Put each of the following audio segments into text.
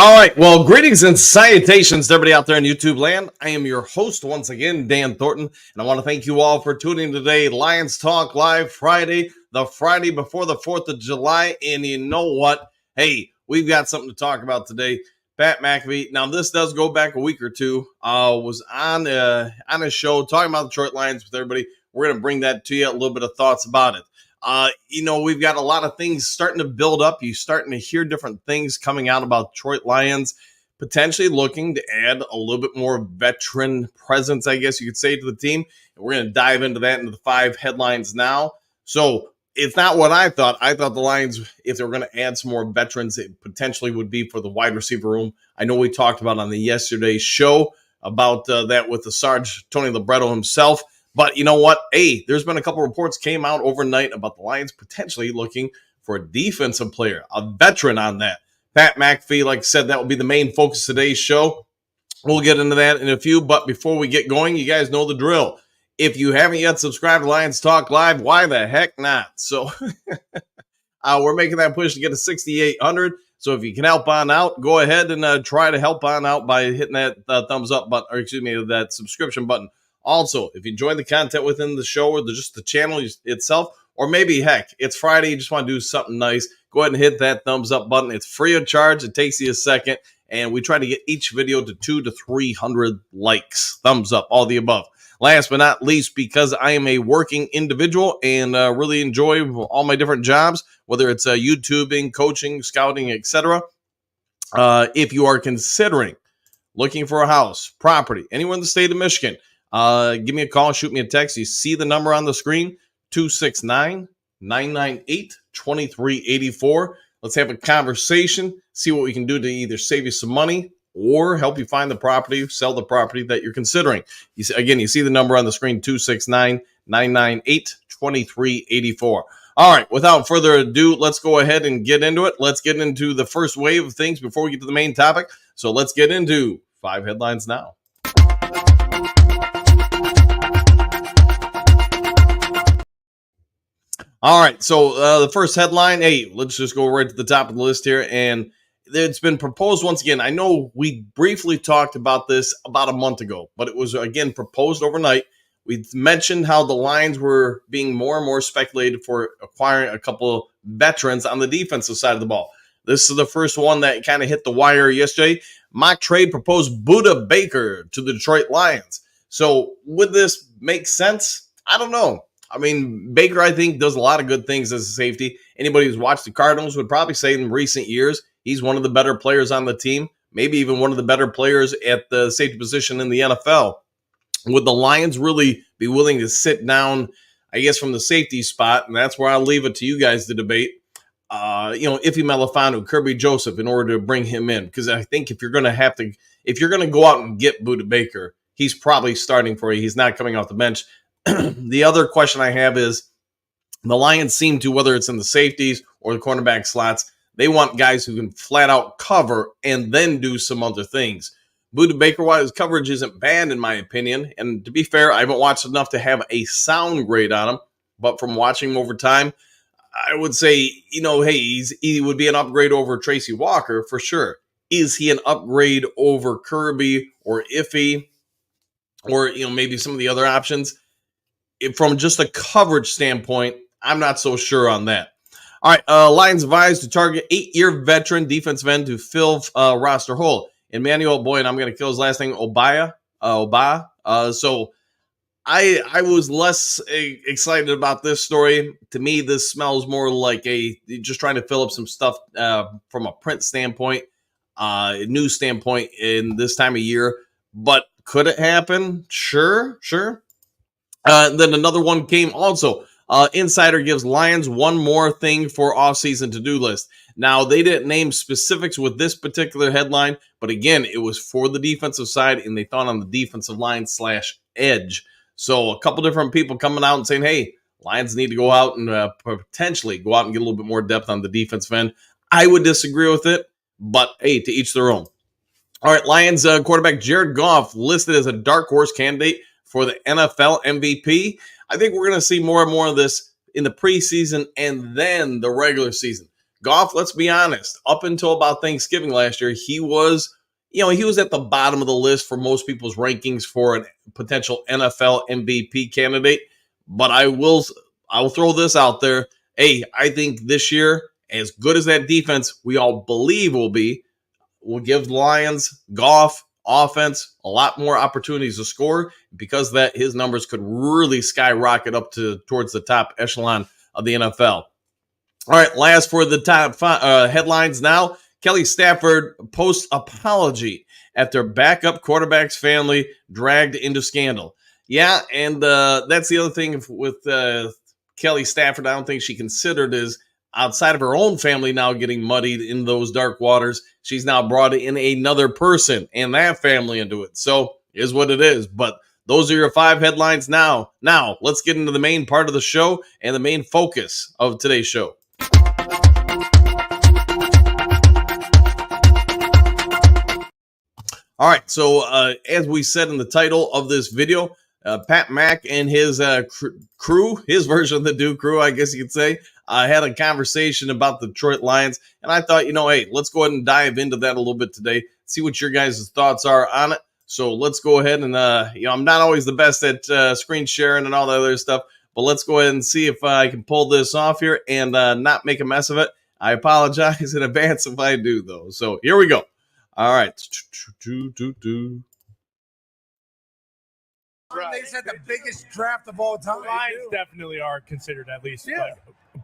All right. Well, greetings and salutations to everybody out there in YouTube land. I am your host once again, Dan Thornton, and I want to thank you all for tuning in today. Lions Talk Live Friday, the Friday before the 4th of July. And you know what? Hey, we've got something to talk about today. Pat McAfee. Now, this does go back a week or two. Was on a show talking about the Detroit Lions with everybody. We're going to bring that to you, a little bit of thoughts about it. We've got a lot of things starting to build up. You're starting to hear different things coming out about Detroit Lions, potentially looking to add a little bit more veteran presence, I guess you could say, to the team. And we're going to dive into that into the 5 headlines now. So it's not what I thought. I thought the Lions, if they were going to add some more veterans, it potentially would be for the wide receiver room. I know we talked about on the yesterday's show about that with the Sarge, Tony Libretto himself. But you know what? Hey, there's been a couple reports came out overnight about the Lions potentially looking for a defensive player, a veteran on that. Pat McAfee, like I said, that will be the main focus of today's show. We'll get into that in a few. But before we get going, you guys know the drill. If you haven't yet subscribed to Lions Talk Live, why the heck not? So we're making that push to get to 6,800. So if you can help on out, go ahead and try to help on out by hitting that thumbs up button, or excuse me, that subscription button. Also, if you enjoy the content within the show or just the channel itself, or maybe, heck, it's Friday, you just want to do something nice, go ahead and hit that thumbs up button. It's free of charge. It takes you a second, and we try to get each video to 200 to 300 likes, thumbs up, all the above. Last but not least, because I am a working individual and really enjoy all my different jobs, whether it's YouTubing, coaching, scouting, etc., if you are considering looking for a house, property, anywhere in the state of Michigan, give me a call, shoot me a text. You see the number on the screen, 269-998-2384. Let's have a conversation, see what we can do to either save you some money or help you find the property, sell the property that you're considering. You see the number on the screen, 269-998-2384. All right, without further ado, let's go ahead and get into it. Let's get into the first wave of things before we get to the main topic. So let's get into 5 headlines now. All right, so the first headline, hey, let's just go right to the top of the list here. And it's been proposed once again. I know we briefly talked about this about a month ago, but it was, again, proposed overnight. We mentioned how the Lions were being more and more speculated for acquiring a couple of veterans on the defensive side of the ball. This is the first one that kind of hit the wire yesterday. Mock trade proposed Budda Baker to the Detroit Lions. So would this make sense? I don't know. I mean, Baker, I think, does a lot of good things as a safety. Anybody who's watched the Cardinals would probably say in recent years, he's one of the better players on the team, maybe even one of the better players at the safety position in the NFL. Would the Lions really be willing to sit down, I guess, from the safety spot? And that's where I'll leave it to you guys to debate. Iffy Melifonwu, Kirby Joseph, in order to bring him in. Because I think if you're going to go out and get Budda Baker, he's probably starting for you. He's not coming off the bench. The other question I have is the Lions seem to, whether it's in the safeties or the cornerback slots, they want guys who can flat out cover and then do some other things. Budda Baker, while his coverage isn't bad in my opinion, and to be fair, I haven't watched enough to have a sound grade on him, but from watching him over time, I would say, hey, he would be an upgrade over Tracy Walker for sure. Is he an upgrade over Kirby or Iffy or maybe some of the other options? From just a coverage standpoint, I'm not so sure on that. All right, Lions advised to target 8-year veteran defensive end to fill roster hole. Emmanuel, boy, and I'm going to kill his last name, Oba. So I was less excited about this story. To me, this smells more like just trying to fill up some stuff from a print standpoint, news standpoint in this time of year. But could it happen? Sure. Then another one came also. Insider gives Lions one more thing for offseason to-do list. Now, they didn't name specifics with this particular headline, but again, it was for the defensive side, and they thought on the defensive line /edge. So a couple different people coming out and saying, hey, Lions need to go out and potentially go out and get a little bit more depth on the defensive end. I would disagree with it, but hey, to each their own. All right, Lions quarterback Jared Goff listed as a dark horse candidate for the NFL MVP. I think we're going to see more and more of this in the preseason and then the regular season. Goff, let's be honest, up until about Thanksgiving last year, he was at the bottom of the list for most people's rankings for a potential NFL MVP candidate. But I'll throw this out there. Hey, I think this year, as good as that defense we all believe will be, will give Lions, Goff, offense a lot more opportunities to score. Because of that, his numbers could really skyrocket up towards the top echelon of the NFL. All right, last for the top headlines now. Kelly Stafford posts apology after backup quarterback's family dragged into scandal. Yeah, and that's the other thing with Kelly Stafford. I don't think she considered is outside of her own family now getting muddied in those dark waters. She's now brought in another person and that family into it. So is what it is. But those are your 5 headlines now. Now, let's get into the main part of the show and the main focus of today's show. All right, so as we said in the title of this video, Pat Mack and his crew, his version of the Duke crew, I guess you could say, had a conversation about the Detroit Lions. And I thought, hey, let's go ahead and dive into that a little bit today, see what your guys' thoughts are on it. So let's go ahead and, I'm not always the best at screen sharing and all that other stuff, but let's go ahead and see if I can pull this off here and not make a mess of it. I apologize in advance if I do, though. So here we go. All right. They said the biggest draft of all time. The Lions definitely are considered, at least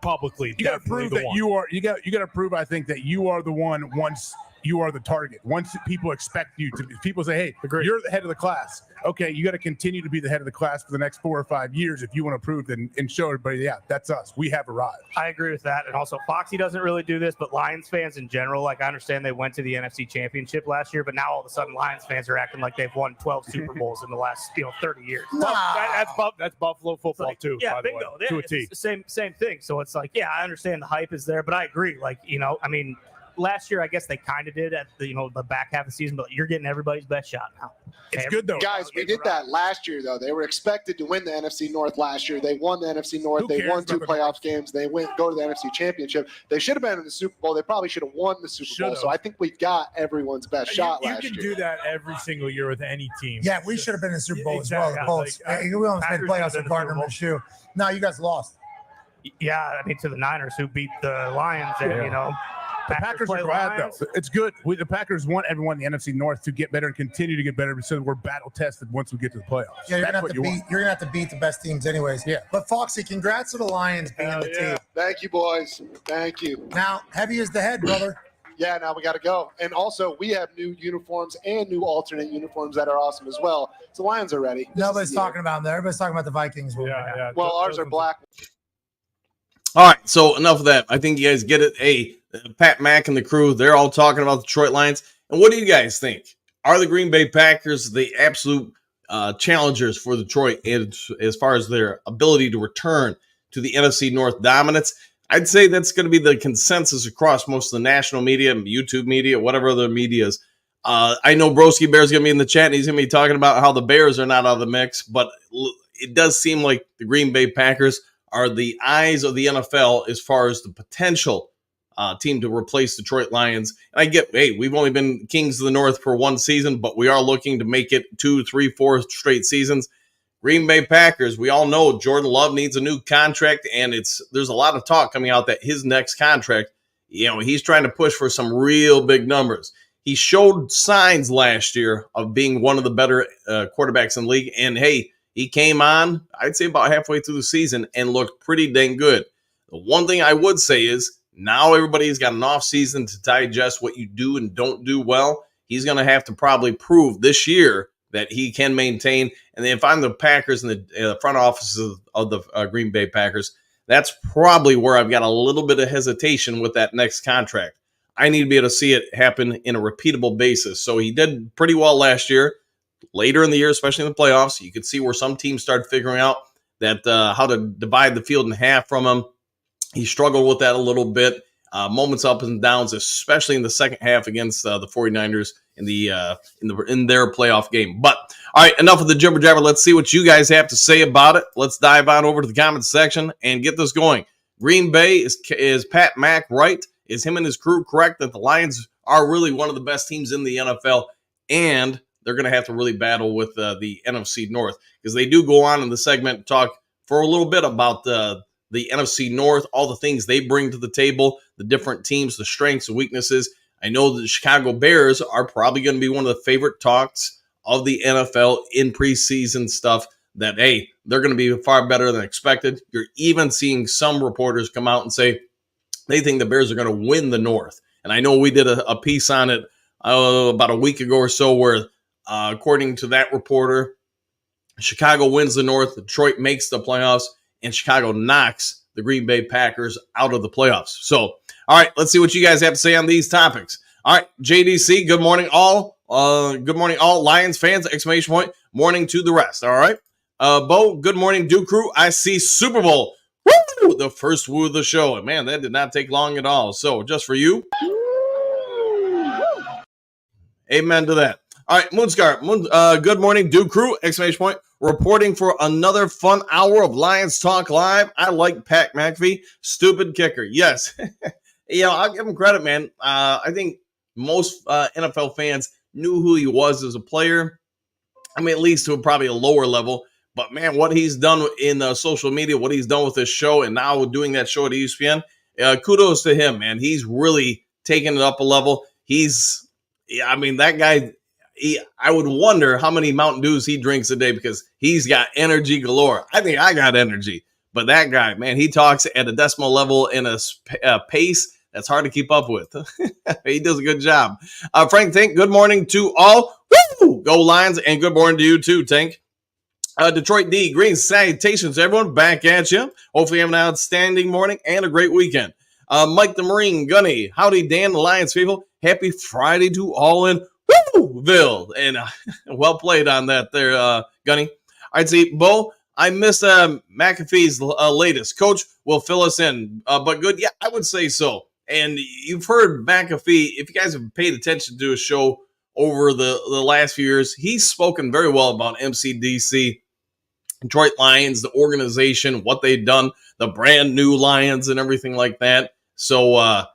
publicly. You got to prove that you are. You got to prove, I think, that you are the one once you are the target. Once people expect you to be, people say, hey, you're the head of the class. Okay, you got to continue to be the head of the class for the next 4 or 5 years if you want to prove and show everybody, yeah, that's us. We have arrived. I agree with that. And also, Foxy doesn't really do this, but Lions fans in general, like I understand they went to the NFC Championship last year, but now all of a sudden Lions fans are acting like they've won 12 Super Bowls in the last 30 years. That's Buffalo football too. Yeah, by bingo. The way, to a It's T. the same thing. So it's like, yeah, I understand the hype is there, but I agree. Last year, I guess they kind of did at the back half of the season, but you're getting everybody's best shot now. It's good though. Guys, we did that last year though. They were expected to win the NFC North last year. They won the NFC North. They won 2 playoff games. They go to the NFC Championship. They should have been in the Super Bowl. They probably should have won the Super Bowl. So I think we got everyone's best shot last year. You can do that every single year with any team. Yeah, we should have been in the Super Bowl as well. The Colts. We almost made the playoffs with Gardner Minshew. No, you guys lost. Yeah, to the Niners who beat the Lions and The Packers are glad, though. It's good. The Packers want everyone in the NFC North to get better and continue to get better so we're battle tested once we get to the playoffs. Yeah, you're gonna have to beat the best teams anyways. Yeah. But Foxy, congrats to the Lions being the team. Thank you, boys. Thank you. Now, heavy is the head, brother. Yeah, now we got to go. And also, we have new uniforms and new alternate uniforms that are awesome as well. So Lions are ready. Nobody's talking about them. Everybody's talking about the Vikings. Yeah. Well, ours are black. All right, so enough of that. I think you guys get it. Hey, Pat Mack and the crew, they're all talking about the Detroit Lions. And what do you guys think? Are the Green Bay Packers the absolute challengers for Detroit as far as their ability to return to the NFC North dominance? I'd say that's going to be the consensus across most of the national media, YouTube media, whatever other medias. I know Broski Bear's going to be in the chat, and he's going to be talking about how the Bears are not out of the mix, but it does seem like the Green Bay Packers are the eyes of the NFL as far as the potential team to replace Detroit Lions. And I get, hey, we've only been Kings of the North for 1 season, but we are looking to make it 2, 3, 4 straight seasons. Green Bay Packers, we all know Jordan Love needs a new contract, and there's a lot of talk coming out that his next contract, he's trying to push for some real big numbers. He showed signs last year of being one of the better quarterbacks in the league, and hey, he came on, I'd say about halfway through the season and looked pretty dang good. The one thing I would say is now everybody's got an off season to digest what you do and don't do well. He's going to have to probably prove this year that he can maintain. And if I'm the Packers and the front office of the Green Bay Packers, that's probably where I've got a little bit of hesitation with that next contract. I need to be able to see it happen in a repeatable basis. So he did pretty well last year. Later in the year, especially in the playoffs, you could see where some teams started figuring out that how to divide the field in half from him. He struggled with that a little bit. Moments up and downs, especially in the second half against the 49ers in their playoff game. But all right, enough of the jibber jabber. Let's see what you guys have to say about it. Let's dive on over to the comments section and get this going. Green Bay is Pat Mack right? Is him and his crew correct that the Lions are really one of the best teams in the NFL, and they're going to have to really battle with the NFC North? Because they do go on in the segment and talk for a little bit about the NFC North, all the things they bring to the table, the different teams, the strengths and weaknesses. I know the Chicago Bears are probably going to be one of the favorite talks of the NFL in preseason stuff, that, hey, they're going to be far better than expected. You're even seeing some reporters come out and say they think the Bears are going to win the North. And I know we did a piece on it about a week ago or so where, according to that reporter, Chicago wins the North, Detroit makes the playoffs, and Chicago knocks the Green Bay Packers out of the playoffs. So, all right, let's see what you guys have to say on these topics. All right, JDC, good morning, all. Good morning, all Lions fans, exclamation point, morning to the rest, all right? Bo, good morning, Duke Crew. I see Super Bowl. Woo! The first woo of the show. And, man, that did not take long at all. So, just for you. Amen to that. All right, Moonscar, good morning, Duke Crew, exclamation point, reporting for another fun hour of Lions Talk Live. I like Pat McAfee, stupid kicker. Yes. I'll give him credit, man. I think most NFL fans knew who he was as a player. I mean, at least to probably a lower level. But, man, what he's done in social media, what he's done with this show, and now doing that show at ESPN, kudos to him, man. He's really taken it up a level. That guy, I would wonder how many Mountain Dews he drinks a day, because he's got energy galore. I think I got energy. But that guy, man, he talks at a decimal level in a pace that's hard to keep up with. He does a good job. Frank Tank, good morning to all. Woo! Go Lions, and good morning to you too, Tank. Detroit D, green salutations, everyone. Back at you. Hopefully you have an outstanding morning and a great weekend. Mike the Marine, Gunny, howdy, Dan, the Lions people. Happy Friday to all in Wooville. And well played on that there, Gunny. All right, see, Bo, I missed McAfee's latest. Coach will fill us in, but good. Yeah, I would say so. And you've heard McAfee, if you guys have paid attention to his show over the last few years, he's spoken very well about MCDC, Detroit Lions, the organization, what they've done, the brand new Lions and everything like that. So, I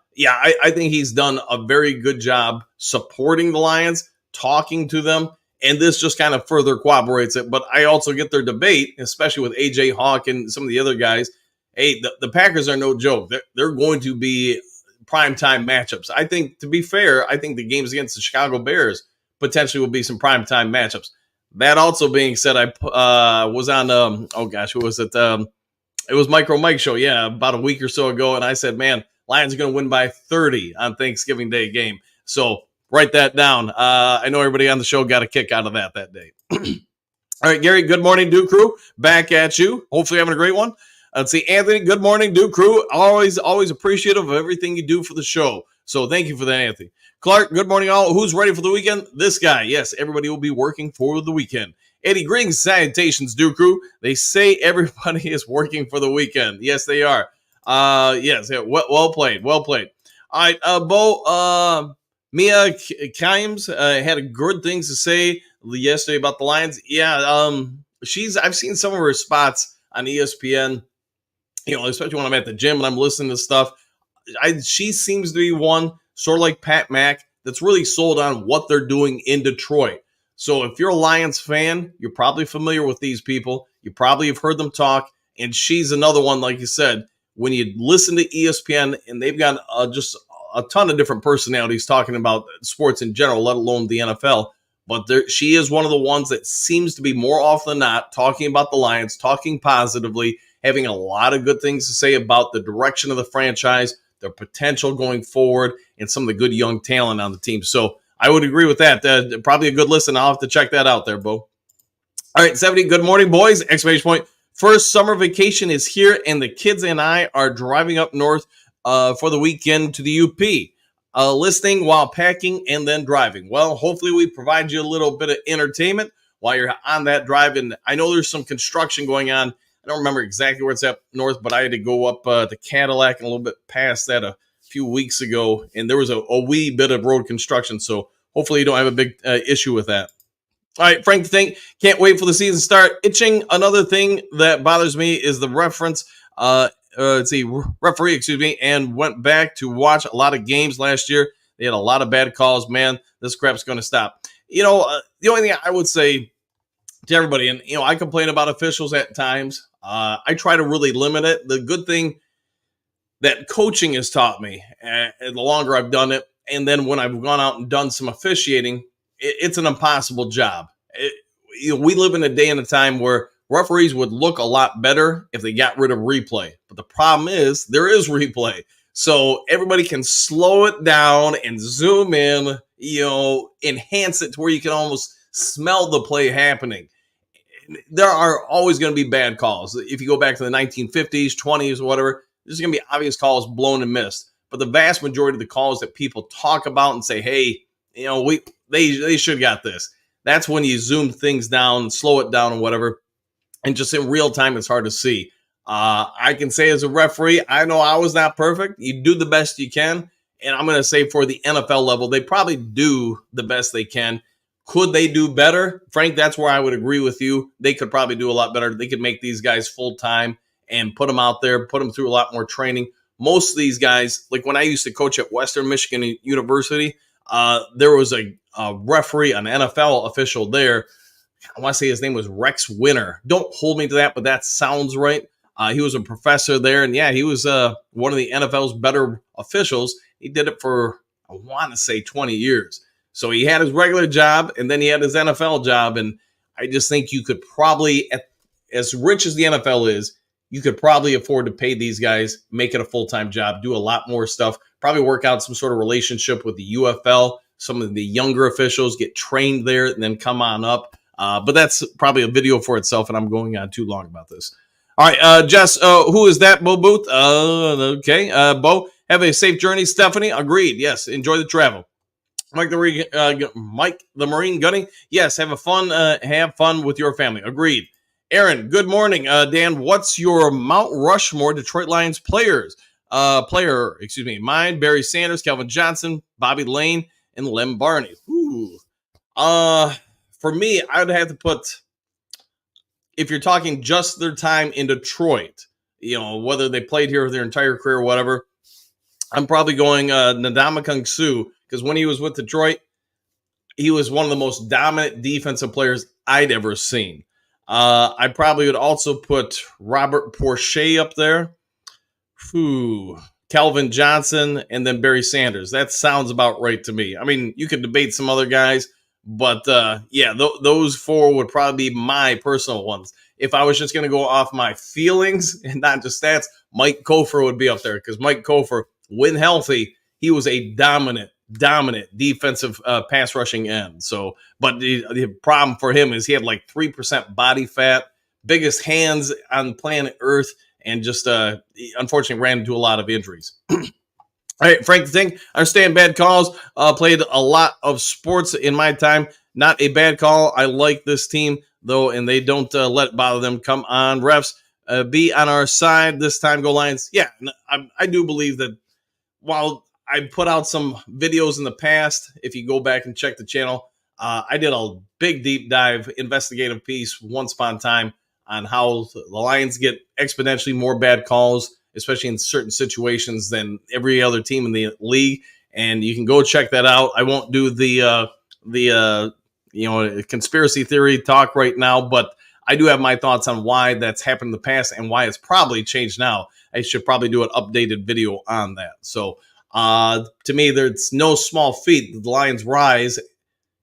think he's done a very good job supporting the Lions, talking to them, and this just kind of further corroborates it. But I also get their debate, especially with A.J. Hawk and some of the other guys. Hey, the Packers are no joke. They're going to be primetime matchups. I think, to be fair, I think the games against the Chicago Bears potentially will be some primetime matchups. That also being said, I was on, who was it? It was Micro Mike show, about a week or so ago, and I said, man, Lions are going to win by 30 on Thanksgiving Day game. So write that down. I know everybody on the show got a kick out of that day. All right, Gary, good morning, Duke Crew. Back at you. Hopefully having a great one. Let's see, Anthony, good morning, Duke Crew. Always appreciative of everything you do for the show. So thank you for that, Anthony. Clark, good morning, all. Who's ready for the weekend? This guy. Yes, everybody will be working for the weekend. Eddie, greetings, salutations, Duke Crew. They say everybody is working for the weekend. Yes, they are. Yes, well played. Well played. All right, Bo, Mia Kimes had good things to say yesterday about the Lions. Yeah, I've seen some of her spots on ESPN, especially when I'm at the gym and I'm listening to stuff. She seems to be one, sort of like Pat Mack, that's really sold on what they're doing in Detroit. So if you're a Lions fan, you're probably familiar with these people. You probably have heard them talk. And she's another one, like you said, when you listen to ESPN, and they've got just a ton of different personalities talking about sports in general, let alone the NFL. But she is one of the ones that seems to be more often than not talking about the Lions, talking positively, having a lot of good things to say about the direction of the franchise, their potential going forward, and some of the good young talent on the team. So I would agree with that. Probably a good listen. I'll have to check that out there, Bo. All right, 70, good morning, boys. Exclamation point. First summer vacation is here, and the kids and I are driving up north for the weekend to the UP. Listening while packing and then driving. Well, hopefully we provide you a little bit of entertainment while you're on that drive. And I know there's some construction going on. I don't remember exactly where it's at north, but I had to go up to Cadillac and a little bit past that a few weeks ago, and there was a wee bit of road construction. So hopefully you don't have a big issue with that. All right, Frank, can't wait for the season to start. Itching. Another thing that bothers me is the reference referee, excuse me, and went back to watch a lot of games last year. They had a lot of bad calls. Man, this crap's going to stop. The only thing I would say to everybody, and I complain about officials at times. I try to really limit it. The good thing that coaching has taught me, the longer I've done it, and then when I've gone out and done some officiating, it's an impossible job. We live in a day and a time where referees would look a lot better if they got rid of replay. But the problem is there is replay. So everybody can slow it down and zoom in, enhance it to where you can almost smell the play happening. There are always going to be bad calls. If you go back to the 1950s, 20s, or whatever, there's going to be obvious calls blown and missed. But the vast majority of the calls that people talk about and say, hey, they should have got this. That's when you zoom things down, slow it down, and whatever. And just in real time, it's hard to see. I can say as a referee, I know I was not perfect. You do the best you can. And I'm going to say for the NFL level, they probably do the best they can. Could they do better? Frank, that's where I would agree with you. They could probably do a lot better. They could make these guys full-time and put them out there, put them through a lot more training. Most of these guys, like when I used to coach at Western Michigan University, there was a referee, an NFL official there. I want to say his name was Rex Winter. Don't hold me to that, but that sounds right. He was a professor there, and he was one of the NFL's better officials. He did it for, I want to say, 20 years. So he had his regular job, and then he had his NFL job, and I just think you could probably, as rich as the NFL is, you could probably afford to pay these guys, make it a full-time job, do a lot more stuff, probably work out some sort of relationship with the UFL, some of the younger officials, get trained there, and then come on up. But that's probably a video for itself, and I'm going on too long about this. All right, Jess, who is that, Bo Booth? Okay, Bo, have a safe journey. Stephanie, agreed. Yes, enjoy the travel. Mike the Marine Gunny, yes, have fun with your family. Agreed. Aaron, good morning. Dan, what's your Mount Rushmore Detroit Lions mine, Barry Sanders, Calvin Johnson, Bobby Lane, and Lem Barney. Ooh. For me, I would have to put, if you're talking just their time in Detroit, whether they played here their entire career or whatever, I'm probably going Ndamukong Suh, because when he was with Detroit, he was one of the most dominant defensive players I'd ever seen. I probably would also put Robert Porcher up there. Calvin Johnson, and then Barry Sanders. That sounds about right to me. I mean, you could debate some other guys, but those four would probably be my personal ones. If I was just going to go off my feelings and not just stats, Mike Kofor would be up there, because Mike Kofor, when healthy, he was a dominant defensive pass rushing end. So, but the problem for him is he had like 3% body fat, biggest hands on planet Earth, and just unfortunately ran into a lot of injuries. All right, Frank the Thing, I understand bad calls. Played a lot of sports in my time. Not a bad call. I like this team, though, and they don't let it bother them. Come on, refs. Be on our side this time. Go Lions. Yeah, I do believe that while I put out some videos in the past, if you go back and check the channel, I did a big deep dive investigative piece once upon a time on how the Lions get exponentially more bad calls, especially in certain situations, than every other team in the league. And you can go check that out. I won't do the conspiracy theory talk right now, but I do have my thoughts on why that's happened in the past and why it's probably changed now. I should probably do an updated video on that. So to me, there's no small feat. The Lions' rise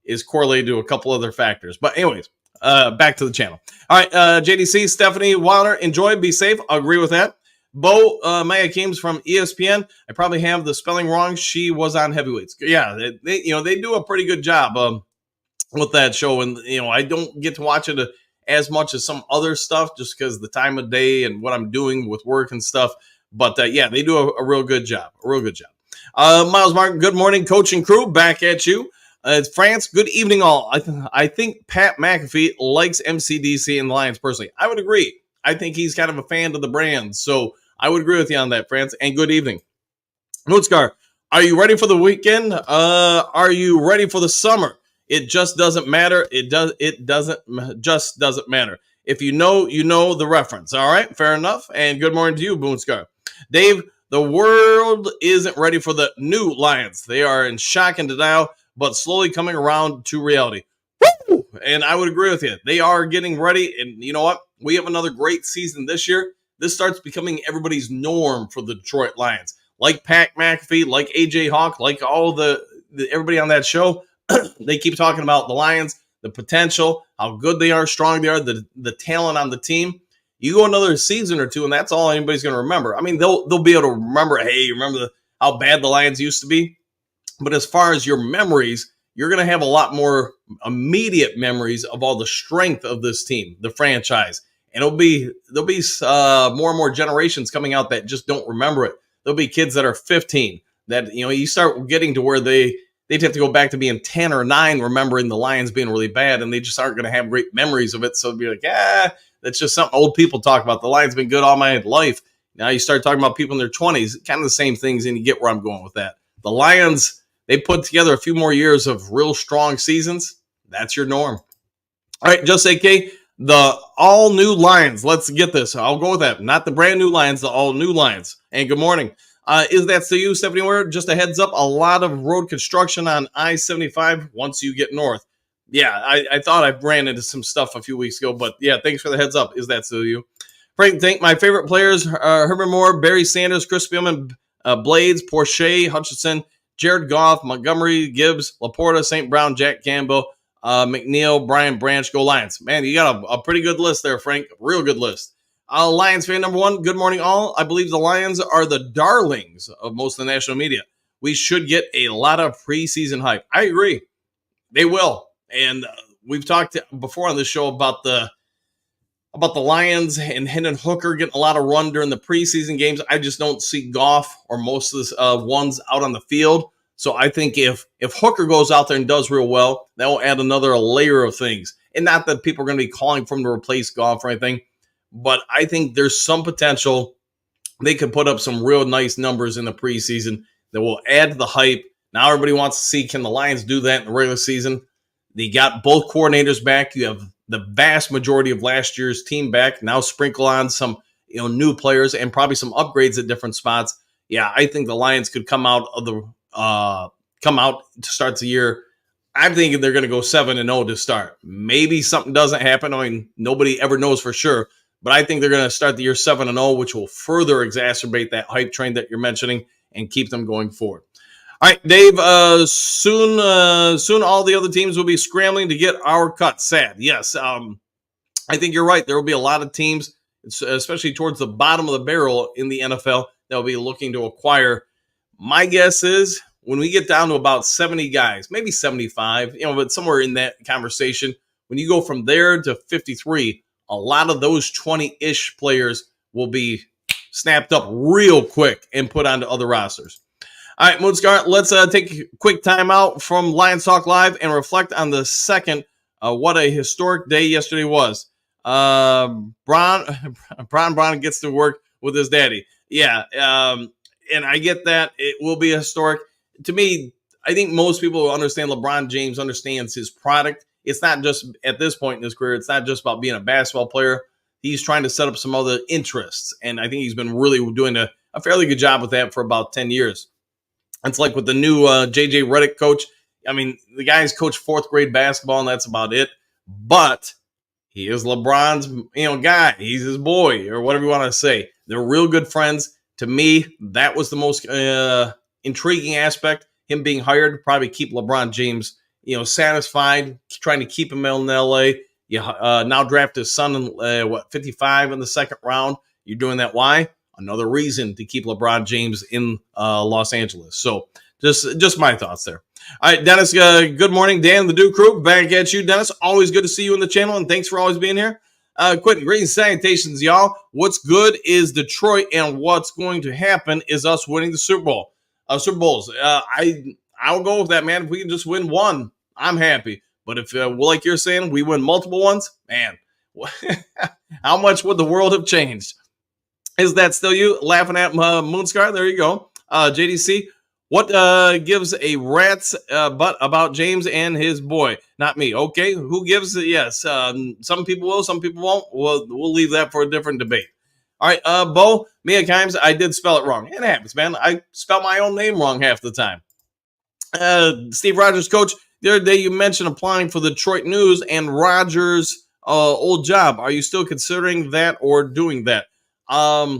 is correlated to a couple other factors. But anyways, back to the channel. All right, JDC, Stephanie Wilder, enjoy, be safe. I agree with that. Bo Maya Keems from ESPN. I probably have the spelling wrong. She was on Heavyweights. Yeah, they do a pretty good job with that show, and I don't get to watch it as much as some other stuff just because the time of day and what I'm doing with work and stuff. But they do a real good job. Miles Martin, good morning, coach and crew. Back at you. It's France. Good evening, all. I think Pat McAfee likes MCDC and the Lions personally. I would agree. I think he's kind of a fan of the brand. So I would agree with you on that, France. And good evening. Mootscar, are you ready for the weekend? Are you ready for the summer? It just doesn't matter. It just doesn't matter. If you know the reference. All right, fair enough. And good morning to you, Boonscar. Dave, the world isn't ready for the new Lions. They are in shock and denial, but slowly coming around to reality. Woo! And I would agree with you. They are getting ready. And you know what? We have another great season this year. This starts becoming everybody's norm for the Detroit Lions. Like Pat McAfee, like AJ Hawk, like all the everybody on that show, they keep talking about the Lions, the potential, how good they are, strong they are, the talent on the team. You go another season or two, and that's all anybody's going to remember. I mean, they'll be able to remember, hey, remember how bad the Lions used to be? But as far as your memories, you're going to have a lot more immediate memories of all the strength of this team, the franchise. And there'll be more and more generations coming out that just don't remember it. There'll be kids that are 15 that, you start getting to where they'd have to go back to being 10 or 9, remembering the Lions being really bad, and they just aren't going to have great memories of it. So it'll be like, that's just something old people talk about. The Lions been good all my life. Now you start talking about people in their 20s, kind of the same things, and you get where I'm going with that. The Lions, they put together a few more years of real strong seasons. That's your norm. All right, just AK, the all-new Lions. Let's get this. I'll go with that. Not the brand-new Lions, the all-new Lions. And good morning. Is that still you, Stephanie Ware? Just a heads up, a lot of road construction on I-75 once you get north. Yeah, I thought I ran into some stuff a few weeks ago, but yeah, thanks for the heads up. Is that still you? Frank, think my favorite players are Herbert Moore, Barry Sanders, Chris Spielman, Blades, Porsche, Hutchinson, Jared Goff, Montgomery, Gibbs, LaPorta, St. Brown, Jack Campbell, McNeil, Brian Branch, go Lions. Man, you got a pretty good list there, Frank. Real good list. Lions fan number 1, good morning all. I believe the Lions are the darlings of most of the national media. We should get a lot of preseason hype. I agree. They will. And we've talked before on this show about the Lions and Hendon Hooker getting a lot of run during the preseason games. I just don't see Goff or most of the ones out on the field. So I think if Hooker goes out there and does real well, that will add another layer of things. And not that people are going to be calling for him to replace Goff or anything, but I think there's some potential they could put up some real nice numbers in the preseason that will add to the hype. Now everybody wants to see, can the Lions do that in the regular season? They got both coordinators back. You have the vast majority of last year's team back. Now sprinkle on some new players and probably some upgrades at different spots. Yeah, I think the Lions could come out to start the year. I'm thinking they're going to go 7-0 to start. Maybe something doesn't happen. I mean, nobody ever knows for sure. But I think they're going to start the year 7-0, which will further exacerbate that hype train that you're mentioning and keep them going forward. All right, Dave, soon all the other teams will be scrambling to get our cut. Sad. Yes, I think you're right. There will be a lot of teams, especially towards the bottom of the barrel in the NFL, that will be looking to acquire. My guess is when we get down to about 70 guys, maybe 75, but somewhere in that conversation, when you go from there to 53, a lot of those 20-ish players will be snapped up real quick and put onto other rosters. All right, Moonscar, let's take a quick time out from Lions Talk Live and reflect on the second. What a historic day yesterday was. Bron gets to work with his daddy. Yeah, and I get that. It will be historic. To me, I think most people who understand LeBron James understands his product. It's not just, at this point in his career, it's not just about being a basketball player. He's trying to set up some other interests, and I think he's been really doing a fairly good job with that for about 10 years. It's like with the new J.J. Redick coach. I mean, the guy's coached fourth grade basketball, and that's about it. But he is LeBron's, guy. He's his boy, or whatever you want to say. They're real good friends. To me, that was the most intriguing aspect. Him being hired to probably keep LeBron James, satisfied, trying to keep him in L.A. You now draft his son in 55 in the second round. You're doing that. Why? Another reason to keep LeBron James in Los Angeles. So just my thoughts there. All right, Dennis, good morning. Dan, the Duke Crew, back at you, Dennis. Always good to see you in the channel, and thanks for always being here. Quentin, greetings, salutations, y'all. What's good is Detroit, and what's going to happen is us winning the Super Bowl. Super Bowls. I'll go with that, man. If we can just win one, I'm happy. But if, like you're saying, we win multiple ones, man, how much would the world have changed? Is that still you laughing at Moonscar? There you go. JDC, what gives a rat's butt about James and his boy? Not me. Okay, who gives it? Yes. Some people will, some people won't. We'll leave that for a different debate. All right, Bo, Mcafee, I did spell it wrong. It happens, man. I spell my own name wrong half the time. Steve Rogers, coach, the other day you mentioned applying for the Detroit News and Rogers' old job. Are you still considering that or doing that? I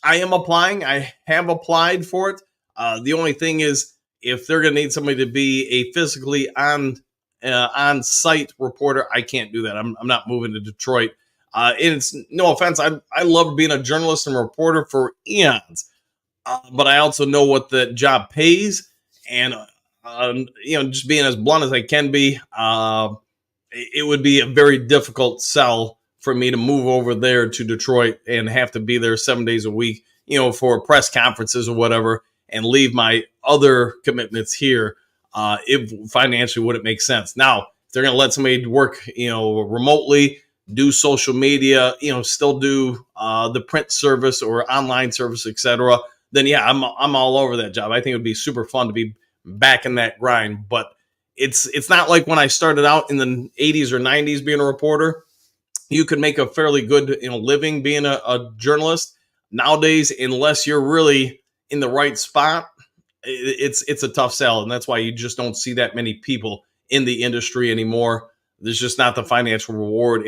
am applying. I have applied for it. The only thing is, if they're going to need somebody to be a physically on-site reporter, I can't do that. I'm not moving to Detroit. And it's no offense. I love being a journalist and reporter for eons, but I also know what the job pays, and just being as blunt as I can be, it would be a very difficult sell for me to move over there to Detroit and have to be there 7 days a week, for press conferences or whatever, and leave my other commitments here. It financially wouldn't make sense. Now, if they're going to let somebody work, remotely, do social media, still do the print service or online service, etc., then yeah, I'm all over that job. I think it would be super fun to be back in that grind. But it's not like when I started out in the 80s or 90s being a reporter. You could make a fairly good living being a journalist. Nowadays, unless you're really in the right spot, it's a tough sell, and that's why you just don't see that many people in the industry anymore. There's just not the financial reward,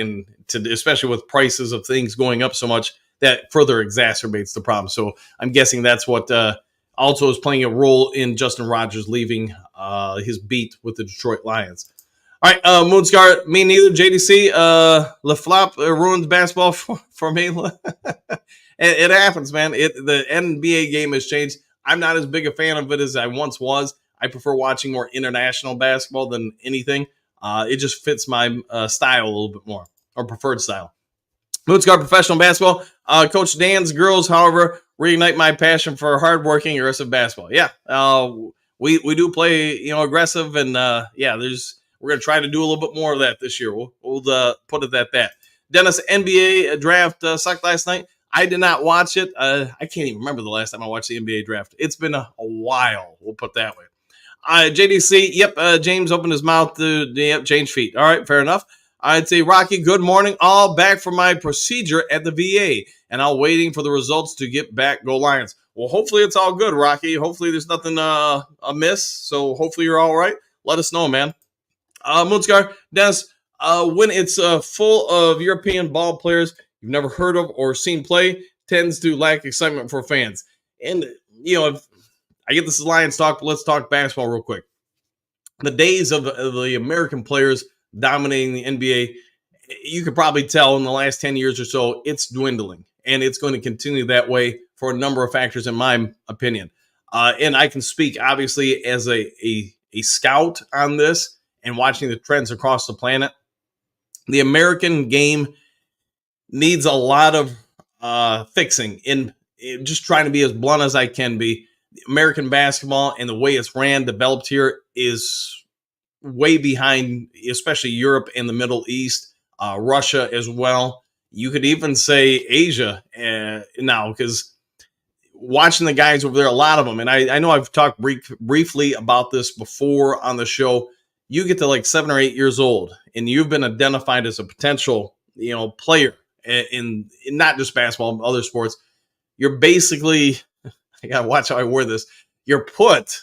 especially with prices of things going up so much, that further exacerbates the problem. So I'm guessing that's what also is playing a role in Justin Rogers leaving his beat with the Detroit Lions. All right, Moonscar, me neither. JDC, LaFlop ruins basketball for me. It happens, man. The NBA game has changed. I'm not as big a fan of it as I once was. I prefer watching more international basketball than anything. It just fits my style a little bit more, or preferred style. Moonscar professional basketball. Coach Dan's girls, however, reignite my passion for hardworking, aggressive basketball. Yeah, we do play, aggressive, and we're going to try to do a little bit more of that this year. We'll put it at that. Dennis, NBA draft sucked last night. I did not watch it. I can't even remember the last time I watched the NBA draft. It's been a while. We'll put that way. JDC, yep, James opened his mouth to change feet. All right, fair enough. I'd say, Rocky, good morning. All back from my procedure at the VA, and I'm waiting for the results to get back. Go Lions. Well, hopefully it's all good, Rocky. Hopefully there's nothing amiss, so hopefully you're all right. Let us know, man. Moonscar, Dennis, when it's full of European ball players you've never heard of or seen play, tends to lack excitement for fans. And, if I get this Lions talk, but let's talk basketball real quick. The days of the American players dominating the NBA, you could probably tell in the last 10 years or so, it's dwindling. And it's going to continue that way for a number of factors, in my opinion. And I can speak, obviously, as a scout on this and watching the trends across the planet. The American game needs a lot of fixing. In just trying to be as blunt as I can be, American basketball and the way it's developed here is way behind, especially Europe and the Middle East, Russia as well. You could even say Asia now, because watching the guys over there, a lot of them, and I know I've talked briefly about this before on the show. You get to like 7 or 8 years old, and you've been identified as a potential, player in not just basketball, but other sports. You're basically, I gotta watch how I word this. You're put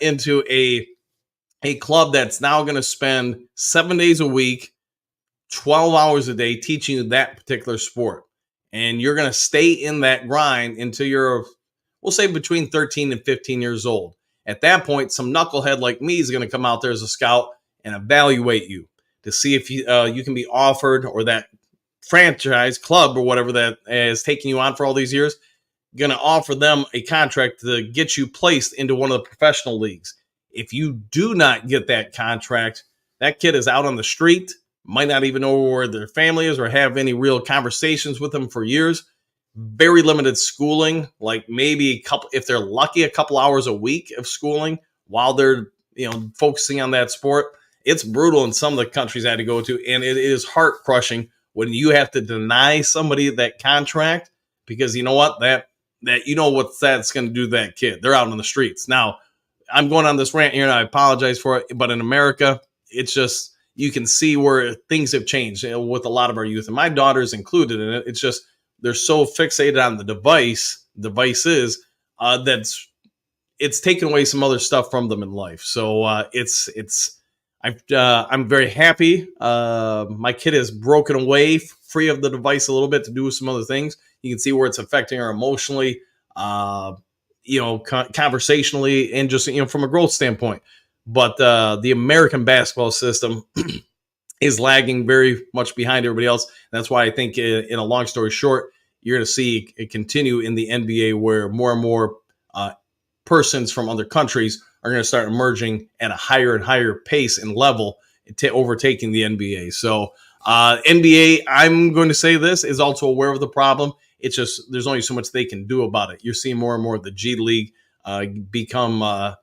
into a club that's now going to spend 7 days a week, 12 hours a day teaching you that particular sport. And you're going to stay in that grind until you're, we'll say, between 13 and 15 years old. At that point, some knucklehead like me is going to come out there as a scout and evaluate you to see if you can be offered, or that franchise club or whatever that is taking you on for all these years, going to offer them a contract to get you placed into one of the professional leagues. If you do not get that contract, that kid is out on the street, might not even know where their family is or have any real conversations with them for years. Very limited schooling, like maybe if they're lucky, a couple hours a week of schooling while they're, focusing on that sport. It's brutal in some of the countries I had to go to, and it is heart crushing when you have to deny somebody that contract because you know what, that what that's going to do to that kid. They're out on the streets. Now, I'm going on this rant here, and I apologize for it, but in America, it's just, you can see where things have changed with a lot of our youth, and my daughter's included in it. It's just they're so fixated on the devices, it's taken away some other stuff from them in life. So I'm very happy. My kid has broken away free of the device a little bit to do some other things. You can see where it's affecting her emotionally, conversationally, and just, from a growth standpoint. But the American basketball system is lagging very much behind everybody else. That's why I think, in a long story short, you're going to see it continue in the NBA, where more and more persons from other countries are going to start emerging at a higher and higher pace and level, overtaking the NBA. So NBA, I'm going to say this, is also aware of the problem. It's just there's only so much they can do about it. You're seeing more and more of the G League become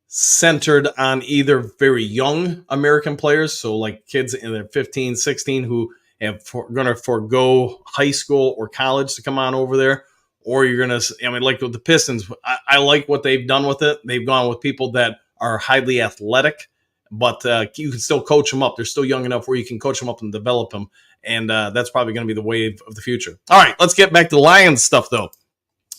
centered on either very young American players, so like kids in their 15, 16 who are going to forego high school or college to come on over there, or you're going to, like with the Pistons, I like what they've done with it. They've gone with people that are highly athletic, but you can still coach them up. They're still young enough where you can coach them up and develop them, and that's probably going to be the wave of the future. All right, let's get back to the Lions stuff, though.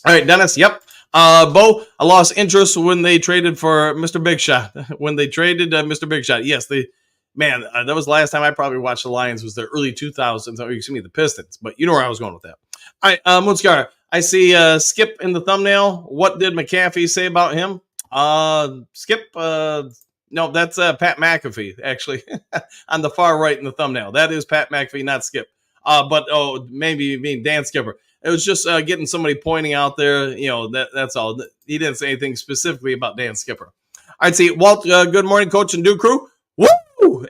All right, Dennis, yep. Bo, I lost interest when they traded for Mr. Big Shot. When they traded Mr. Big Shot, yes, that was the last time I probably watched the Lions, was the early 2000s. The Pistons, but you know where I was going with that. All right, Moonscar, I see Skip in the thumbnail. What did Mcafee say about him? Skip, no, that's Pat McAfee, actually, on the far right in the thumbnail. That is Pat McAfee, not Skip. But maybe you mean Dan Skipper. It was just getting somebody pointing out there, that's all. He didn't say anything specifically about Dan Skipper. I'd say, Walt, good morning, Coach and Duke crew. Woo!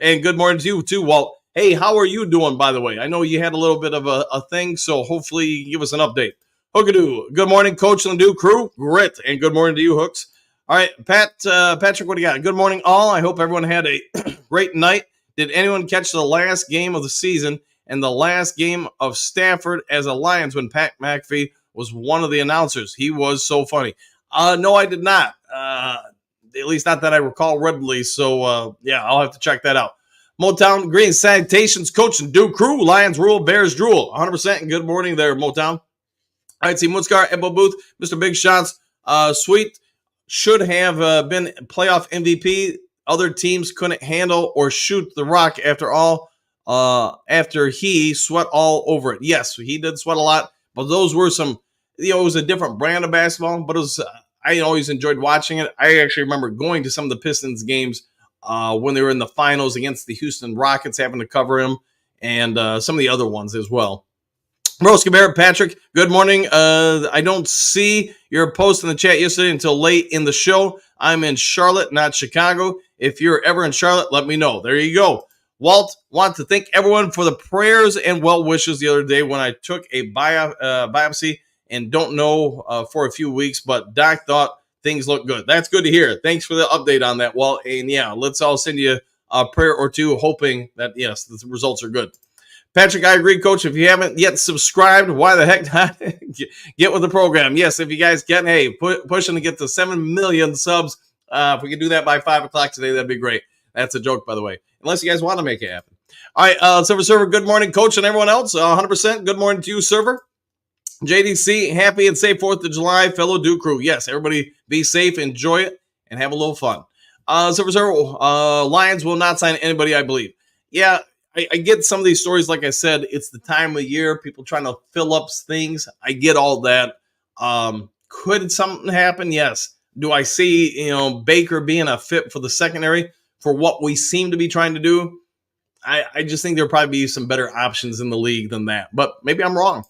And good morning to you, too, Walt. Hey, how are you doing, by the way? I know you had a little bit of a thing, so hopefully you give us an update. Hookadoo. Good morning, Coach and Duke crew. Grit. And good morning to you, Hooks. All right, Patrick, what do you got? Good morning, all. I hope everyone had a great night. Did anyone catch the last game of the season and the last game of Stafford as a Lions when Pat McAfee was one of the announcers? He was so funny. No, I did not. At least not that I recall readily. So, I'll have to check that out. Motown Green Sanitation's Coach and Duke crew. Lions rule, Bears drool. 100%. And good morning there, Motown. All right, see, Moonscar, Ebbo Booth, Mr. Big Shots. Sweet should have been playoff MVP. Other teams couldn't handle or shoot the rock after he sweat all over it. Yes, he did sweat a lot, but those were some, it was a different brand of basketball, but it was, I always enjoyed watching it. I actually remember going to some of the Pistons games when they were in the finals against the Houston Rockets, having to cover him, and some of the other ones as well. Roska Bear, Patrick, good morning. I don't see your post in the chat yesterday until late in the show. I'm in Charlotte, not Chicago. If you're ever in Charlotte, let me know. There you go. Walt, want to thank everyone for the prayers and well wishes the other day when I took a biopsy and don't know for a few weeks, but Doc thought things look good. That's good to hear. Thanks for the update on that, Walt. And let's all send you a prayer or two, hoping that, yes, the results are good. Patrick, I agree, Coach. If you haven't yet subscribed, why the heck not? Get with the program. Yes, if you guys can, pushing to get to 7 million subs. If we can do that by 5 o'clock today, that'd be great. That's a joke, by the way. Unless you guys want to make it happen. All right, Server, good morning, Coach, and everyone else. 100%. Good morning to you, Server. JDC, happy and safe 4th of July, fellow Duke crew. Yes, everybody be safe, enjoy it, and have a little fun. Server, Lions will not sign anybody, I believe. Yeah, I get some of these stories. Like I said, it's the time of year, people trying to fill up things. I get all that. Could something happen? Yes. Do I see, Baker being a fit for the secondary for what we seem to be trying to do? I just think there'll probably be some better options in the league than that, but maybe I'm wrong.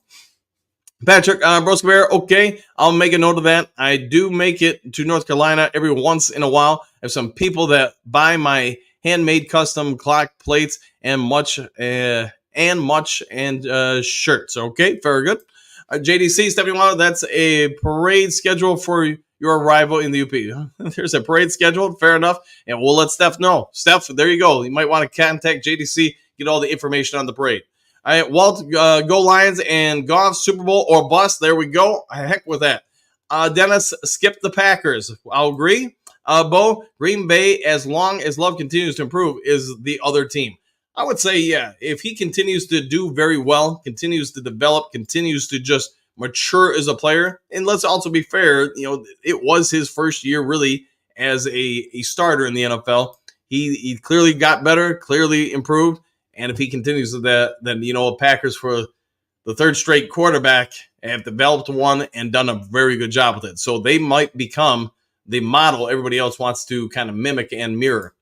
Patrick, Broska Bear, okay, I'll make a note of that. I do make it to North Carolina every once in a while. I have some people that buy my handmade custom clock plates and shirts. Okay, very good. JDC, Stephanie Waller, that's a parade schedule for your arrival in the UP. There's a parade scheduled. Fair enough. And we'll let Steph know. Steph, there you go. You might want to contact JDC, get all the information on the parade. All right, Walt, go Lions and Goff, Super Bowl or bust. There we go. Heck with that. Dennis, skip the Packers. I'll agree. Bo, Green Bay, as long as Love continues to improve, is the other team. I would say, yeah, if he continues to do very well, continues to develop, continues to just mature as a player, and let's also be fair, it was his first year really as a starter in the NFL. He clearly got better, clearly improved, and if he continues with that, then, Packers for the third straight quarterback have developed one and done a very good job with it. So they might become the model everybody else wants to kind of mimic and mirror.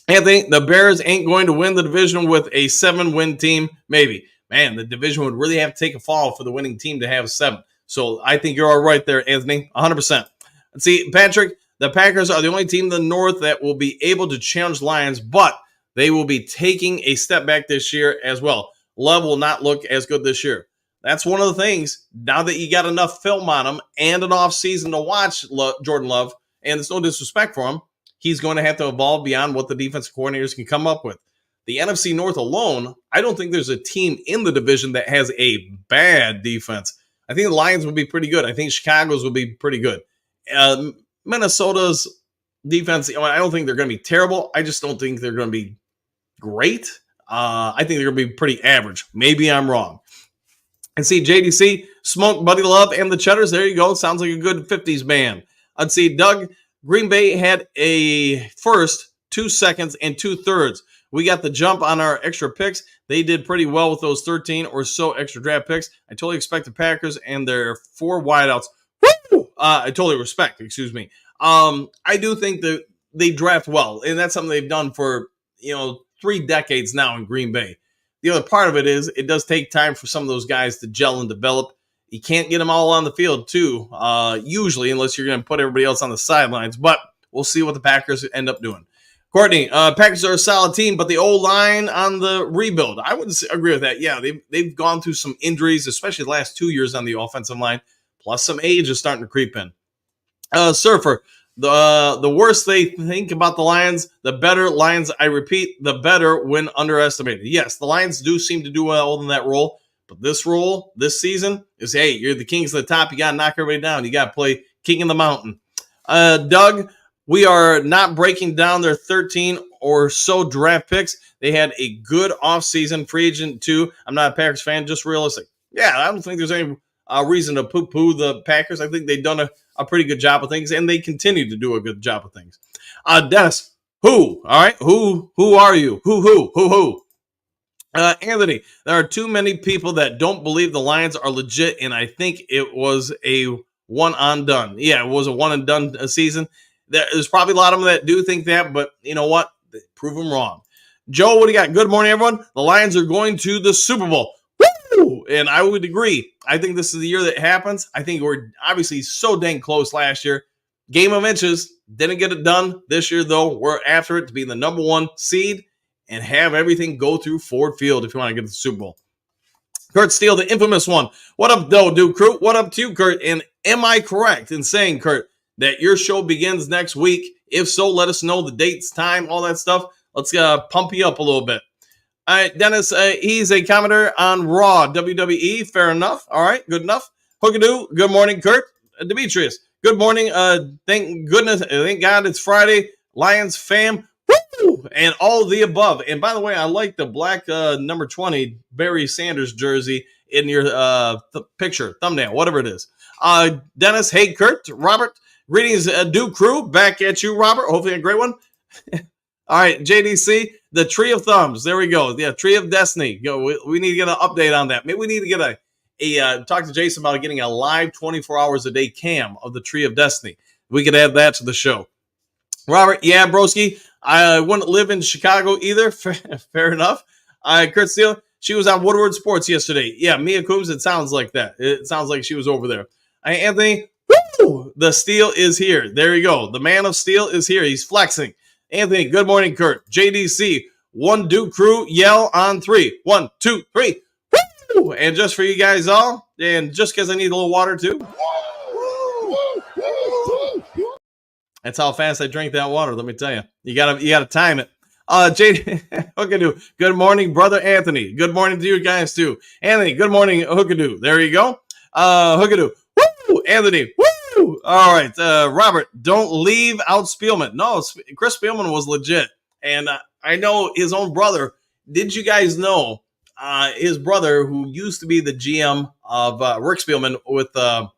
Anthony, the Bears ain't going to win the division with a 7-win team. Maybe. Man, the division would really have to take a fall for the winning team to have 7. So I think you're all right there, Anthony, 100%. Let's see, Patrick, the Packers are the only team in the North that will be able to challenge Lions, but they will be taking a step back this year as well. Love will not look as good this year. That's one of the things. Now that you got enough film on him and an offseason to watch Jordan Love, and there's no disrespect for him, he's going to have to evolve beyond what the defensive coordinators can come up with. The NFC North alone, I don't think there's a team in the division that has a bad defense. I think the Lions will be pretty good. I think Chicago's will be pretty good. Minnesota's defense, I don't think they're going to be terrible. I just don't think they're going to be great. I think they're going to be pretty average. Maybe I'm wrong. And see, JDC, Smoke, Buddy Love, and the Cheddars. There you go. Sounds like a good 50s band. I'd see Doug, Green Bay had a first, 2 seconds, and 2/3. We got the jump on our extra picks. They did pretty well with those 13 or so extra draft picks. I totally expect the Packers and their 4 wideouts. Woo! I totally respect, excuse me. I do think that they draft well, and that's something they've done for, 3 decades now in Green Bay. The other part of it is it does take time for some of those guys to gel and develop. You can't get them all on the field, too, usually, unless you're going to put everybody else on the sidelines. But we'll see what the Packers end up doing. Courtney, Packers are a solid team, but the O-line on the rebuild, I would agree with that. Yeah, they've gone through some injuries, especially the last 2 years on the offensive line, plus some age is starting to creep in. Surfer, the worse they think about the Lions, the better. Lions, I repeat, the better when underestimated. Yes, the Lions do seem to do well in that role, but this role, this season, is, hey, you're the kings of the top. You got to knock everybody down. You got to play king of the mountain. Doug, we are not breaking down their 13 or so draft picks. They had a good offseason, free agent too. I'm not a Packers fan, just realistic. Yeah, I don't think there's any reason to poo-poo the Packers. I think they've done a pretty good job of things, and they continue to do a good job of things. Dennis, who? All right, who are you? Who? Anthony, there are too many people that don't believe the Lions are legit, and I think it was a one-and-done. Yeah, it was a one-and-done season. There's probably a lot of them that do think that, but you know what? Prove them wrong. Joe, what do you got? Good morning, everyone. The Lions are going to the Super Bowl. Woo! And I would agree. I think this is the year that happens. I think we're obviously so dang close last year. Game of inches. Didn't get it done. This year, though, we're after it to be the number 1 seed and have everything go through Ford Field if you want to get to the Super Bowl. Kurt Steele, the infamous one. What up, Dude Crew? What up to you, Kurt? And am I correct in saying, Kurt, that your show begins next week? If so, let us know the dates, time, all that stuff. Let's pump you up a little bit. All right, Dennis, he's a commenter on Raw, WWE. Fair enough. All right, good enough. Hookadoo, good morning, Kurt. Demetrius, good morning. Thank goodness, thank God it's Friday. Lions fam, woo! And all the above. And by the way, I like the black number 20 Barry Sanders jersey in your picture, thumbnail, whatever it is. Dennis, hey, Kurt, Robert, greetings, Duke Crew. Back at you, Robert. Hopefully a great one. All right, JDC, the Tree of Thumbs. There we go. Yeah, Tree of Destiny. We need to get an update on that. Maybe we need to get a talk to Jason about getting a live 24 hours a day cam of the Tree of Destiny. We could add that to the show. Robert, yeah, broski. I wouldn't live in Chicago either. Fair enough. Kurt Steele, she was on Woodward Sports yesterday. Yeah, Mia Coombs, it sounds like that. It sounds like she was over there. Anthony, woo! The Steel is here. There you go. The man of steel is here. He's flexing. Anthony, good morning, Kurt. JDC, one Duke Crew, yell on 3. 1, 2, 3. Woo! And just for you guys all, and just because I need a little water too. That's how fast I drink that water, let me tell you. You gotta time it. Hookadoo, good morning, brother Anthony. Good morning to you guys too. Anthony, good morning, Hookadoo. There you go. Hookadoo. Woo! Anthony, woo! All right, Robert, don't leave out Spielman. No, Chris Spielman was legit. And I know his own brother Did you guys know his brother, who used to be the GM of Rick Spielman with the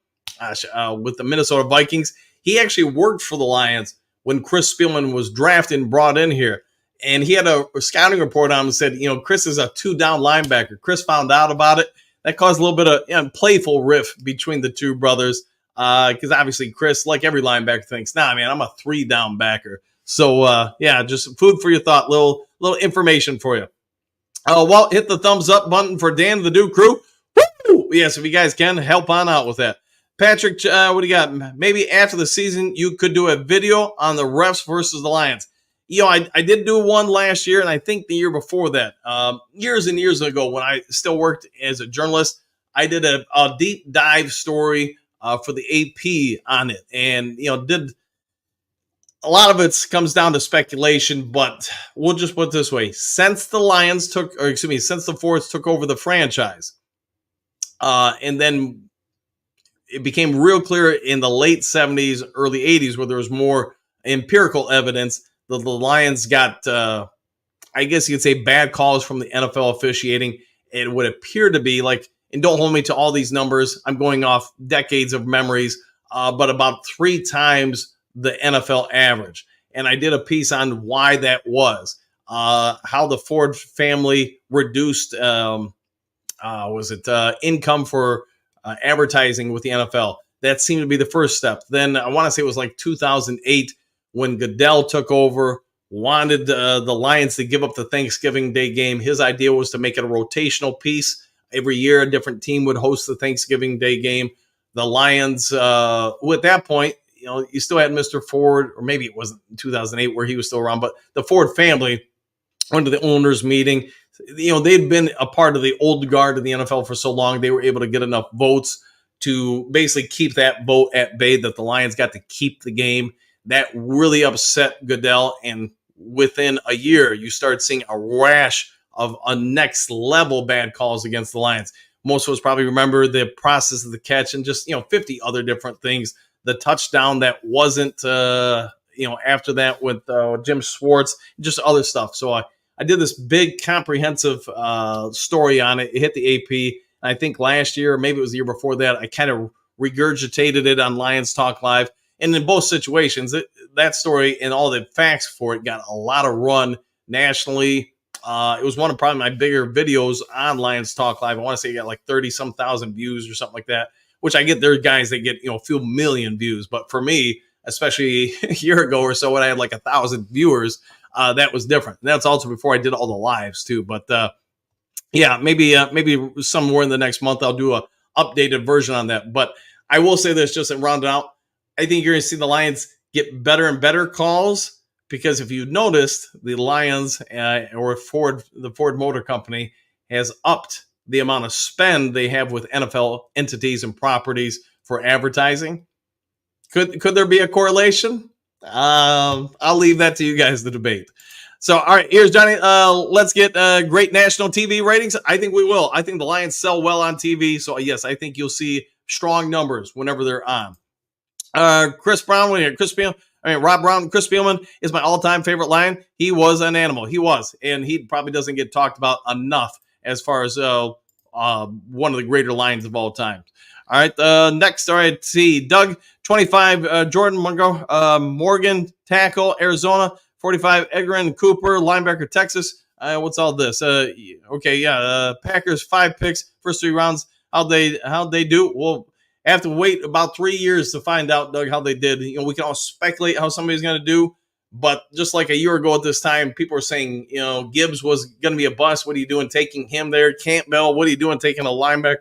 Minnesota Vikings, he actually worked for the Lions when Chris Spielman was drafted and brought in here. And he had a scouting report on him and said, Chris is a 2-down linebacker. Chris found out about it. That caused a little bit of playful riff between the two brothers because obviously Chris, like every linebacker, thinks, nah, man, I'm a 3-down backer. So, just food for your thought, little information for you. Walt, hit the thumbs up button for Dan and the Duke crew. Woo! Yes, if you guys can, help on out with that. Patrick, what do you got? Maybe after the season, you could do a video on the refs versus the Lions. I did do one last year, and I think the year before that, years and years ago when I still worked as a journalist, I did a deep dive story for the AP on it. And, did a lot of it comes down to speculation, but we'll just put it this way. Since the Fords took over the franchise, and then it became real clear in the late 70s, early 80s, where there was more empirical evidence that the Lions got, I guess you could say, bad calls from the NFL officiating. It would appear to be like, and don't hold me to all these numbers, I'm going off decades of memories, but about 3 times the NFL average. And I did a piece on why that was, how the Ford family reduced, income for advertising with the NFL. That seemed to be the first step. Then I want to say it was like 2008 when Goodell took over, wanted the Lions to give up the Thanksgiving Day game. His idea was to make it a rotational piece. Every year, a different team would host the Thanksgiving Day game. The Lions, at that point, you still had Mr. Ford, or maybe it wasn't 2008 where he was still around, but the Ford family went to the owners' meeting. They'd been a part of the old guard of the NFL for so long, they were able to get enough votes to basically keep that vote at bay that the Lions got to keep the game. That really upset Goodell, and within a year, you start seeing a rash of a next level bad calls against the Lions. Most of us probably remember the process of the catch and just 50 other different things. The touchdown that wasn't after that with Jim Schwartz, just other stuff. So I did this big comprehensive story on it. It hit the AP. And I think last year, maybe it was the year before that, I kind of regurgitated it on Lions Talk Live. And in both situations, that story and all the facts for it got a lot of run nationally. It was one of probably my bigger videos on Lions Talk Live. I want to say it got like 30-some thousand views or something like that, which I get there are guys that get, a few million views. But for me, especially a year ago or so when I had like 1,000 viewers, that was different. And that's also before I did all the lives too. But maybe somewhere in the next month, I'll do a updated version on that. But I will say this, just to round it out, I think you're going to see the Lions get better and better calls because if you noticed, the Lions or the Ford Motor Company has upped the amount of spend they have with NFL entities and properties for advertising. Could there be a correlation? I'll leave that to you guys to debate. So, all right, here's Johnny. Let's get great national TV ratings. I think we will. I think the Lions sell well on TV. So, yes, I think you'll see strong numbers whenever they're on. Chris Brown, Rob Brown, Chris Spielman is my all-time favorite Lion. He was an animal. He was. And he probably doesn't get talked about enough as far as one of the greater Lions of all time. All right, next, all right, see, Doug, 25, Jordan Morgan, tackle, Arizona, 45, Edgerrin Cooper, linebacker, Texas. What's all this? Packers, 5 picks, first 3 rounds. How'd they do? Well, I have to wait about 3 years to find out, Doug, how they did. We can all speculate how somebody's going to do, but just like a year ago at this time, people were saying, Gibbs was going to be a bust. What are you doing taking him there? Campbell, what are you doing taking a linebacker?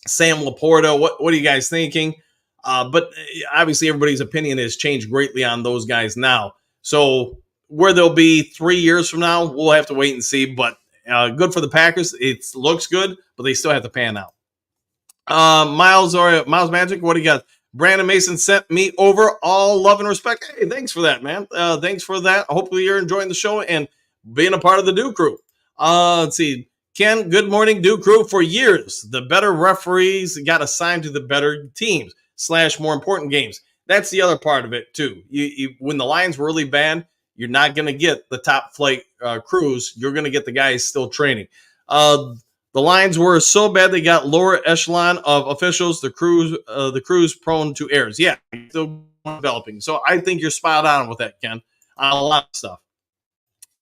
Sam LaPorta, what are you guys thinking? But obviously everybody's opinion has changed greatly on those guys now. So where they'll be 3 years from now, we'll have to wait and see. But good for the Packers. It looks good, but they still have to pan out. Miles Magic, what do you got? Brandon Mason sent me over all love and respect. Hey, thanks for that, man. Thanks for that. Hopefully you're enjoying the show and being a part of the Duke crew. Let's see. Ken, good morning, Duke crew. For years, the better referees got assigned to the better teams / more important games. That's the other part of it, too. When the Lions were really bad, you're not going to get the top flight crews. You're going to get the guys still training. The Lions were so bad they got lower echelon of officials. The crews prone to errors. Yeah, still developing. So I think you're spot on with that, Ken, on a lot of stuff.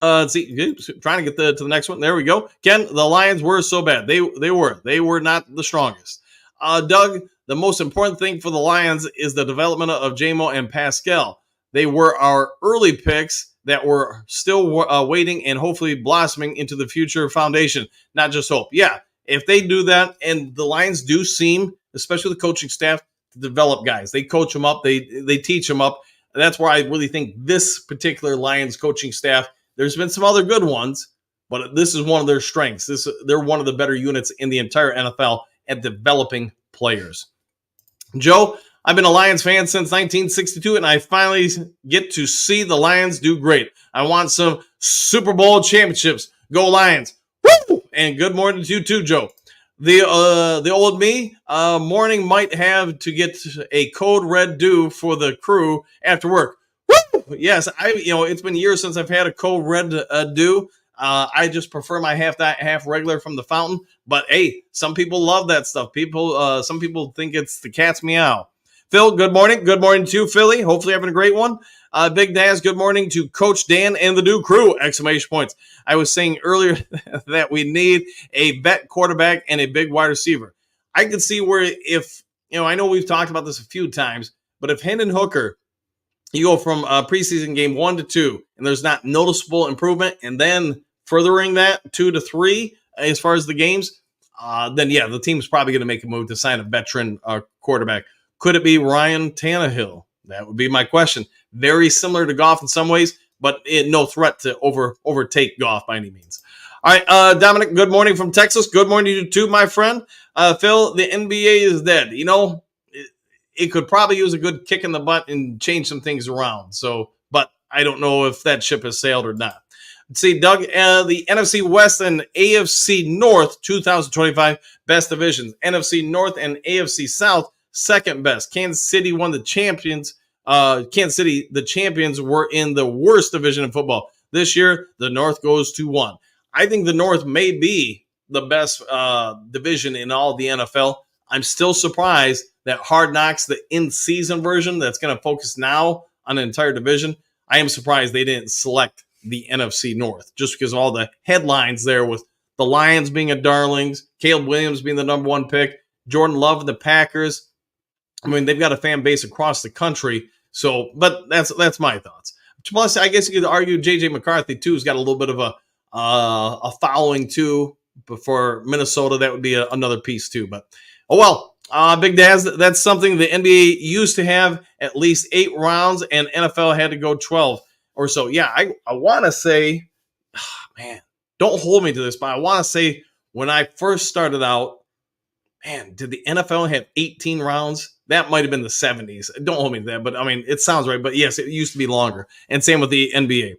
Let's see, trying to get to the next one. There we go. Ken, the Lions were so bad. They were not the strongest. Doug, the most important thing for the Lions is the development of JMO and Pascal. They were our early picks that were still waiting and hopefully blossoming into the future foundation, not just hope. Yeah, if they do that, and the Lions do seem, especially the coaching staff, to develop guys. They coach them up. They teach them up. And that's where I really think this particular Lions coaching staff, there's been some other good ones, but this is one of their strengths. They're one of the better units in the entire NFL at developing players. Joe, I've been a Lions fan since 1962, and I finally get to see the Lions do great. I want some Super Bowl championships. Go Lions. Woo! And good morning to you too, Joe. The old me morning might have to get a code red due for the crew after work. Woo! Yes, it's been years since I've had a code red due. I just prefer my half regular from the fountain. But hey, some people love that stuff. Some people think it's the cat's meow. Phil, good morning. Good morning to you, Philly. Hopefully having a great one. Big Daz, good morning to Coach Dan and the new crew! Exclamation points. I was saying earlier that we need a vet quarterback and a big wide receiver. I could see where if, I know we've talked about this a few times, but if Hendon Hooker, you go from preseason game 1 to 2, and there's not noticeable improvement, and then furthering that 2 to 3 as far as the games, then yeah, the team's probably going to make a move to sign a veteran quarterback. Could it be Ryan Tannehill? That would be my question. Very similar to Goff in some ways, but no threat to overtake Goff by any means. All right, Dominic, good morning from Texas. Good morning to you too, my friend. Phil, the NBA is dead. It could probably use a good kick in the butt and change some things around. So, but I don't know if that ship has sailed or not. Let's see, Doug, the NFC West and AFC North 2025 best divisions. NFC North and AFC South second best. Kansas City won the champions. The champions were in the worst division in football. This year, the North goes to 1. I think the North may be the best division in all the NFL. I'm still surprised that Hard Knocks, the in-season version that's going to focus now on an entire division, I am surprised they didn't select the NFC North just because of all the headlines there with the Lions being a darlings, Caleb Williams being the number 1 pick, Jordan Love and the Packers. I mean, they've got a fan base across the country. So, but that's my thoughts. Plus, I guess you could argue J.J. McCarthy, too, has got a little bit of a following, too. But for Minnesota, that would be another piece, too. But, oh, well, Big Daz, that's something the NBA used to have at least 8 rounds, and NFL had to go 12 or so. Yeah, I want to say, man, don't hold me to this, but I want to say when I first started out, man, did the NFL have 18 rounds? That might have been the 70s. Don't hold me to that, but I mean, it sounds right. But yes, it used to be longer. And same with the NBA.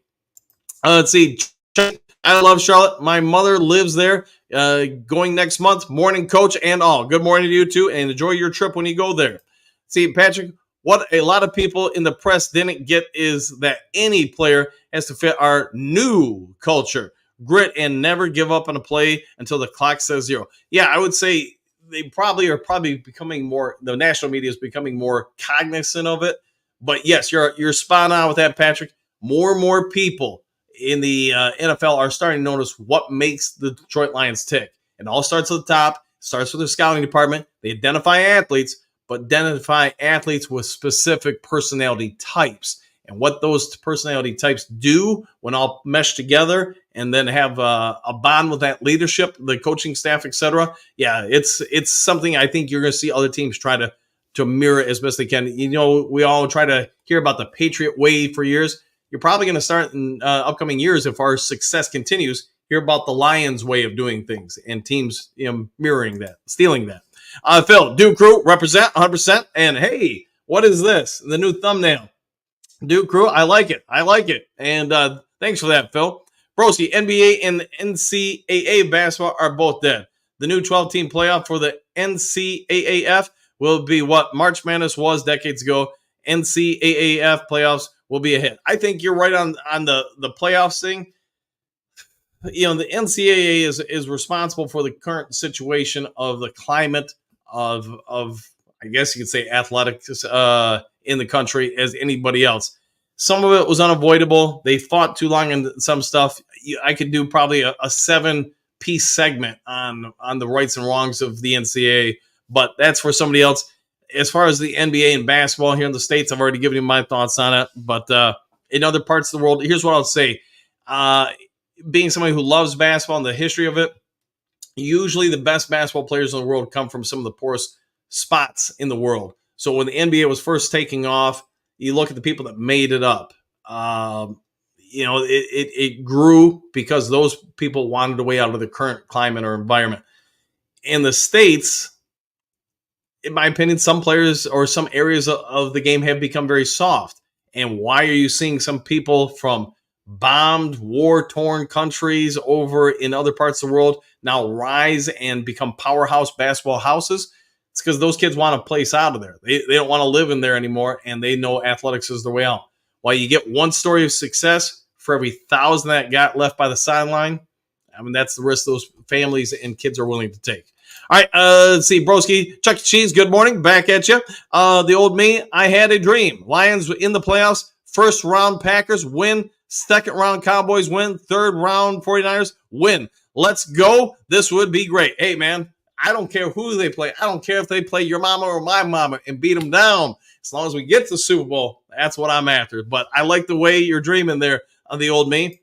Let's see. I love Charlotte. My mother lives there. Going next month. Morning, coach, and all. Good morning to you too, and enjoy your trip when you go there. See, Patrick, what a lot of people in the press didn't get is that any player has to fit our new culture. Grit and never give up on a play until the clock says 0. Yeah, I would say they are becoming more, the national media is becoming more cognizant of it. But yes, you're spot on with that, Patrick. More and more people in the NFL are starting to notice what makes the Detroit Lions tick. It all starts at the top, starts with the scouting department. They identify athletes, but identify athletes with specific personality types. And what those personality types do when all mesh together and then have a bond with that leadership, the coaching staff, etc. Yeah, it's something I think you're going to see other teams try to mirror as best they can. We all try to hear about the Patriot way for years. You're probably going to start in upcoming years, if our success continues, hear about the Lions way of doing things and teams mirroring that, stealing that. Phil, Duke Crew, represent 100%. And hey, what is this? The new thumbnail. Duke Crew, I like it. And thanks for that, Phil. Broski, NBA and NCAA basketball are both dead. The new 12-team playoff for the NCAAF will be what March Madness was decades ago. NCAAF playoffs will be a hit. I think you're right on the playoffs thing. You know, the NCAA is responsible for the current situation of the climate of I guess you could say athletics in the country as anybody else. Some of it was unavoidable. They fought too long in some stuff. I could do probably a 7-piece segment on the rights and wrongs of the NCAA, but that's for somebody else. As far as the NBA and basketball here in the States, I've already given you my thoughts on it. But in other parts of the world, here's what I'll say. Being somebody who loves basketball and the history of it, usually the best basketball players in the world come from some of the poorest spots in the world. So when the NBA was first taking off, you look at the people that made it up. You know, it grew because those people wanted a way out of the current climate or environment. In the States, in my opinion, some players or some areas of the game have become very soft. And why are you seeing some people from bombed, war-torn countries over in other parts of the world now rise and become powerhouse basketball houses? It's because those kids want a place out of there. They don't want to live in there anymore, and they know athletics is the way out. While you get one story of success for every 1,000 that got left by the sideline, I mean, that's the risk those families and kids are willing to take. All right, let's see. Broski, Chuck E. Cheese, good morning. Back at you. The old me, I had a dream. Lions in the playoffs. First round Packers win. Second round Cowboys win. Third round 49ers win. Let's go. This would be great. Hey, man, I don't care who they play. I don't care if they play your mama or my mama and beat them down. As long as we get to the Super Bowl, that's what I'm after. But I like the way you're dreaming there on the old me.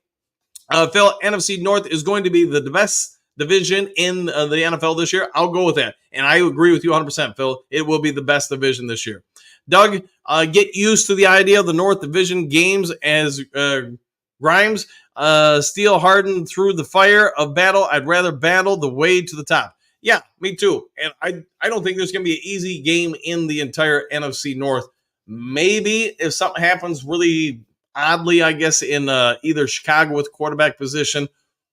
Phil, NFC North is going to be the best division in the NFL this year. I'll go with that. And I agree with you 100%, Phil. It will be the best division this year. Doug, get used to the idea of the North Division games as Grimes, steel hardened through the fire of battle. I'd rather battle the way to the top. Yeah, me too. And I don't think there's going to be an easy game in the entire NFC North. Maybe if something happens really oddly, I guess, in either Chicago with quarterback position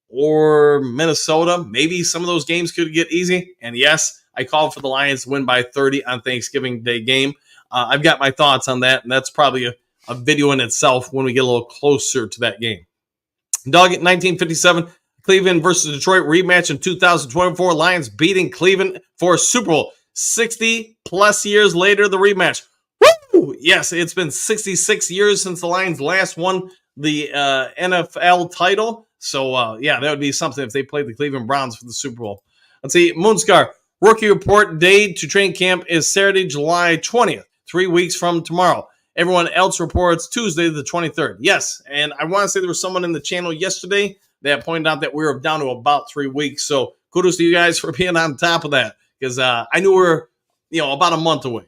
or Minnesota, maybe some of those games could get easy. And yes, I called for the Lions to win by 30 on Thanksgiving Day game. I've got my thoughts on that, and that's probably a video in itself when we get a little closer to that game. Doug, at 1957, Cleveland versus Detroit rematch in 2024. Lions beating Cleveland for a Super Bowl. 60-plus years later, the rematch. Woo! Yes, it's been 66 years since the Lions last won the NFL title. So, yeah, that would be something if they played the Cleveland Browns for the Super Bowl. Let's see. Moonscar, rookie report day to training camp is Saturday, July 20th, 3 weeks from tomorrow. Everyone else reports Tuesday, the 23rd. Yes, and I want to say there was someone in the channel yesterday that pointed out that we were down to about 3 weeks. So kudos to you guys for being on top of that because I knew we were, about a month away.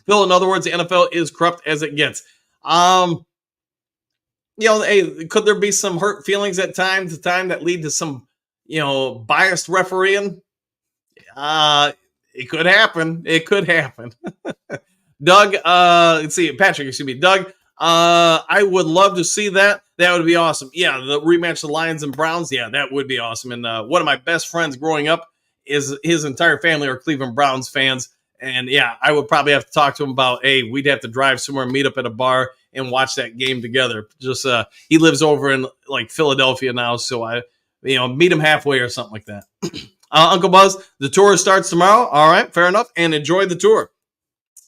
Phil, in other words, the NFL is corrupt as it gets. Hey, could there be some hurt feelings at time to time that lead to some, biased refereeing? It could happen. It could happen. Doug, let's see, Patrick, excuse me. Doug, I would love to see that. That would be awesome. Yeah, the rematch of the Lions and Browns. Yeah, that would be awesome. And one of my best friends growing up is his entire family are Cleveland Browns fans. And yeah, I would probably have to talk to him about, hey, we'd have to drive somewhere, meet up at a bar and watch that game together. Just he lives over in like Philadelphia now, so I meet him halfway or something like that. Uncle Buzz, the tour starts tomorrow. All right, fair enough. And enjoy the tour.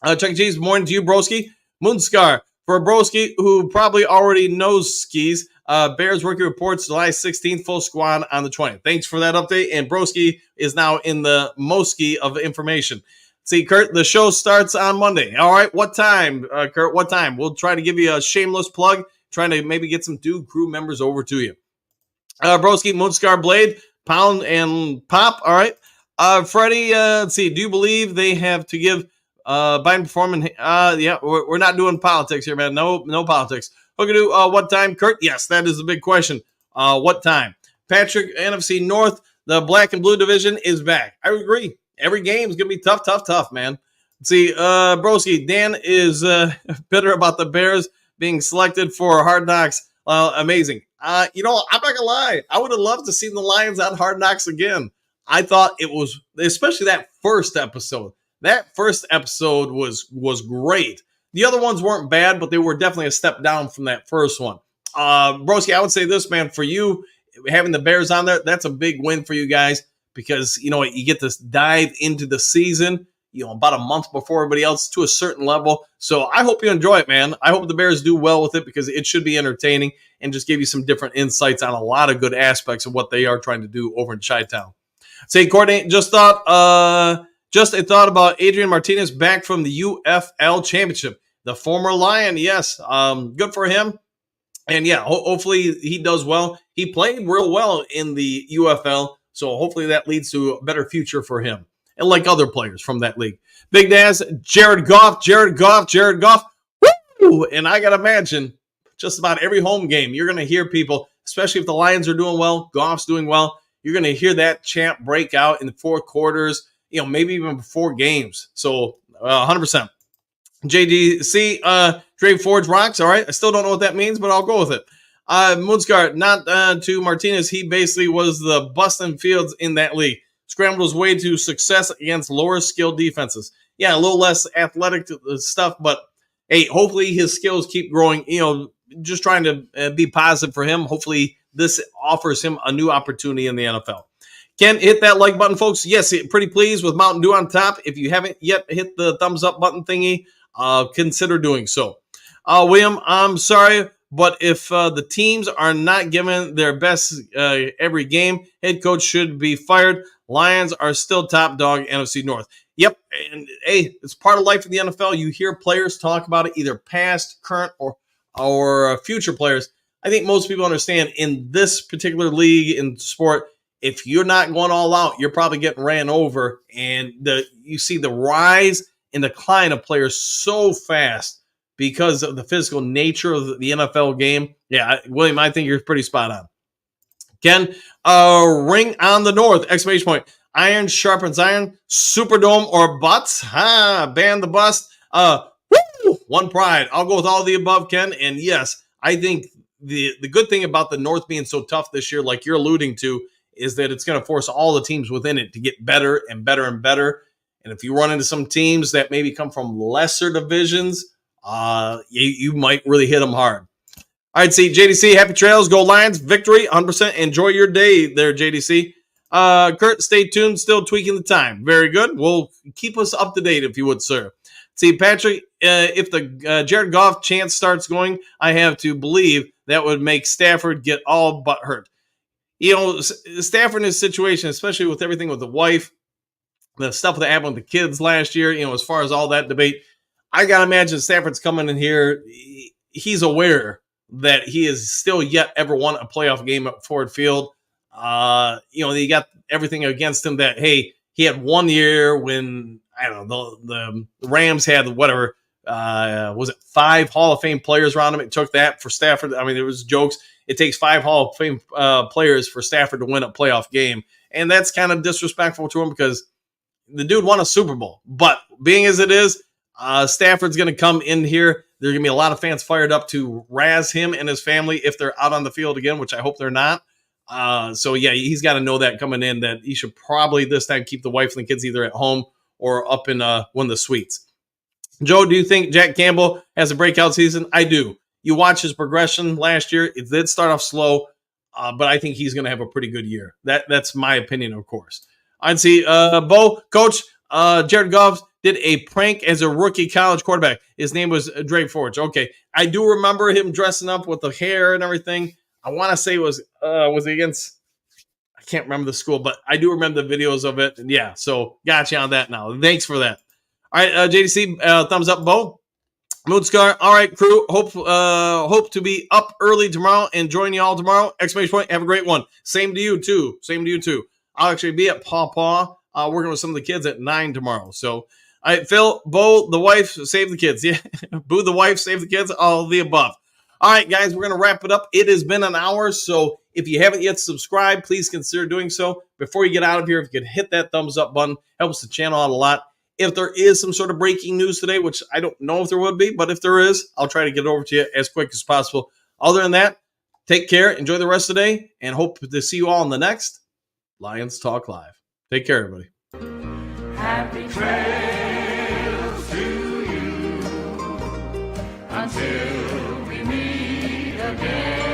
Chuck E. Cheese, morning to you, Broski. Moonscar, for a Broski who probably already knows skis, Bears rookie reports July 16th, full squad on the 20th. Thanks for that update. And Broski is now in the Moski of information. See, Kurt, the show starts on Monday. All right, what time, Kurt? What time? We'll try to give you a shameless plug, trying to maybe get some Dude crew members over to you. Broski, Moonscar, Blade, Pound, and Pop. All right. Freddie, let's see. Do you believe they have to give Biden performance? Yeah, we're not doing politics here, man. No politics. Hookadoo, what time? Kurt, yes, that is the big question. What time? Patrick, NFC North, the black and blue division is back. I agree. Every game is going to be tough, man. See, Broski, Dan is bitter about the Bears being selected for Hard Knocks. Amazing. I'm not going to lie. I would have loved to see the Lions on Hard Knocks again. I thought it was, especially that first episode. That first episode was great. The other ones weren't bad, but they were definitely a step down from that first one. Broski, I would say this, man, for you, having the Bears on there, that's a big win for you guys because, you get this dive into the season, about a month before everybody else to a certain level. So I hope you enjoy it, man. I hope the Bears do well with it because it should be entertaining and just give you some different insights on a lot of good aspects of what they are trying to do over in Chi-Town. Say, Courtney, just a thought about Adrian Martinez back from the UFL Championship. The former Lion, yes. Good for him. And yeah, hopefully he does well. He played real well in the UFL, so hopefully that leads to a better future for him. And like other players from that league. Big Daz, Jared Goff. Woo! And I got to imagine just about every home game, you're going to hear people, especially if the Lions are doing well, Goff's doing well, you're going to hear that chant break out in the fourth quarters, maybe even before games. So 100%. JDC, Dre Forge rocks. All right. I still don't know what that means, but I'll go with it. Moonscar, not to Martinez. He basically was the Bustin' Fields in that league. Scrambled his way to success against lower skill defenses. Yeah, a little less athletic stuff, but hey, hopefully his skills keep growing. Just trying to be positive for him. Hopefully this offers him a new opportunity in the NFL. Ken, hit that like button, folks. Yes, pretty pleased with Mountain Dew on top. If you haven't yet hit the thumbs up button thingy, consider doing so. William, I'm sorry, but if the teams are not giving their best every game, head coach should be fired. Lions are still top dog NFC North. Yep, and hey, it's part of life in the NFL. You hear players talk about it, either past, current, or future players. I think most people understand in this particular league in sport, if you're not going all out, you're probably getting ran over. And you see the rise and decline of players so fast because of the physical nature of the NFL game. Yeah, William, I think you're pretty spot on. Ken, ring on the North, exclamation point. Iron sharpens iron, Superdome or butts. Ban the bust. One pride. I'll go with all the above, Ken. And yes, I think the good thing about the North being so tough this year, like you're alluding to, is that it's going to force all the teams within it to get better and better and better. And if you run into some teams that maybe come from lesser divisions, you might really hit them hard. All right, see, JDC, happy trails, go Lions, victory, 100%. Enjoy your day there, JDC. Kurt, stay tuned, still tweaking the time. Very good. Well, keep us up to date if you would, sir. See, Patrick, if the Jared Goff chance starts going, I have to believe that would make Stafford get all but hurt. Stafford in his situation, especially with everything with the wife, the stuff that happened with the kids last year, as far as all that debate, I got to imagine Stafford's coming in here. He's aware that he has still yet ever won a playoff game at Ford Field. You got everything against him that, hey, he had 1 year when, I don't know, the Rams had whatever, was it 5 Hall of Fame players around him? It took that for Stafford. I mean, there was jokes. It takes 5 Hall of Fame players for Stafford to win a playoff game. And that's kind of disrespectful to him because the dude won a Super Bowl. But being as it is, Stafford's going to come in here. There are going to be a lot of fans fired up to razz him and his family if they're out on the field again, which I hope they're not. So, yeah, he's got to know that coming in that he should probably this time keep the wife and the kids either at home or up in one of the suites. Joe, do you think Jack Campbell has a breakout season? I do. You watch his progression last year. It did start off slow, but I think he's going to have a pretty good year. That's my opinion, of course. I'd see Bo, Coach, Jared Goff did a prank as a rookie college quarterback. His name was Drake Forge. Okay, I do remember him dressing up with the hair and everything. I want to say it was it against, I can't remember the school, but I do remember the videos of it. And yeah, so got you on that now. Thanks for that. All right, JDC, thumbs up, Bo. Moonscar, all right, crew. Hope to be up early tomorrow and join you all tomorrow. Exclamation point. Have a great one. Same to you too. I'll actually be at Paw Paw working with some of the kids at 9 tomorrow. So, all right, Phil, Bo, the wife, save the kids. Yeah, Boo, the wife, save the kids. All of the above. All right, guys, we're going to wrap it up. It has been an hour, so if you haven't yet subscribed, please consider doing so. Before you get out of here, if you could hit that thumbs up button, helps the channel out a lot. If there is some sort of breaking news today, which I don't know if there would be, but if there is, I'll try to get it over to you as quick as possible. Other than that, take care, enjoy the rest of the day, and hope to see you all in the next Lions Talk Live. Take care, everybody. Happy trails to you. until we meet again.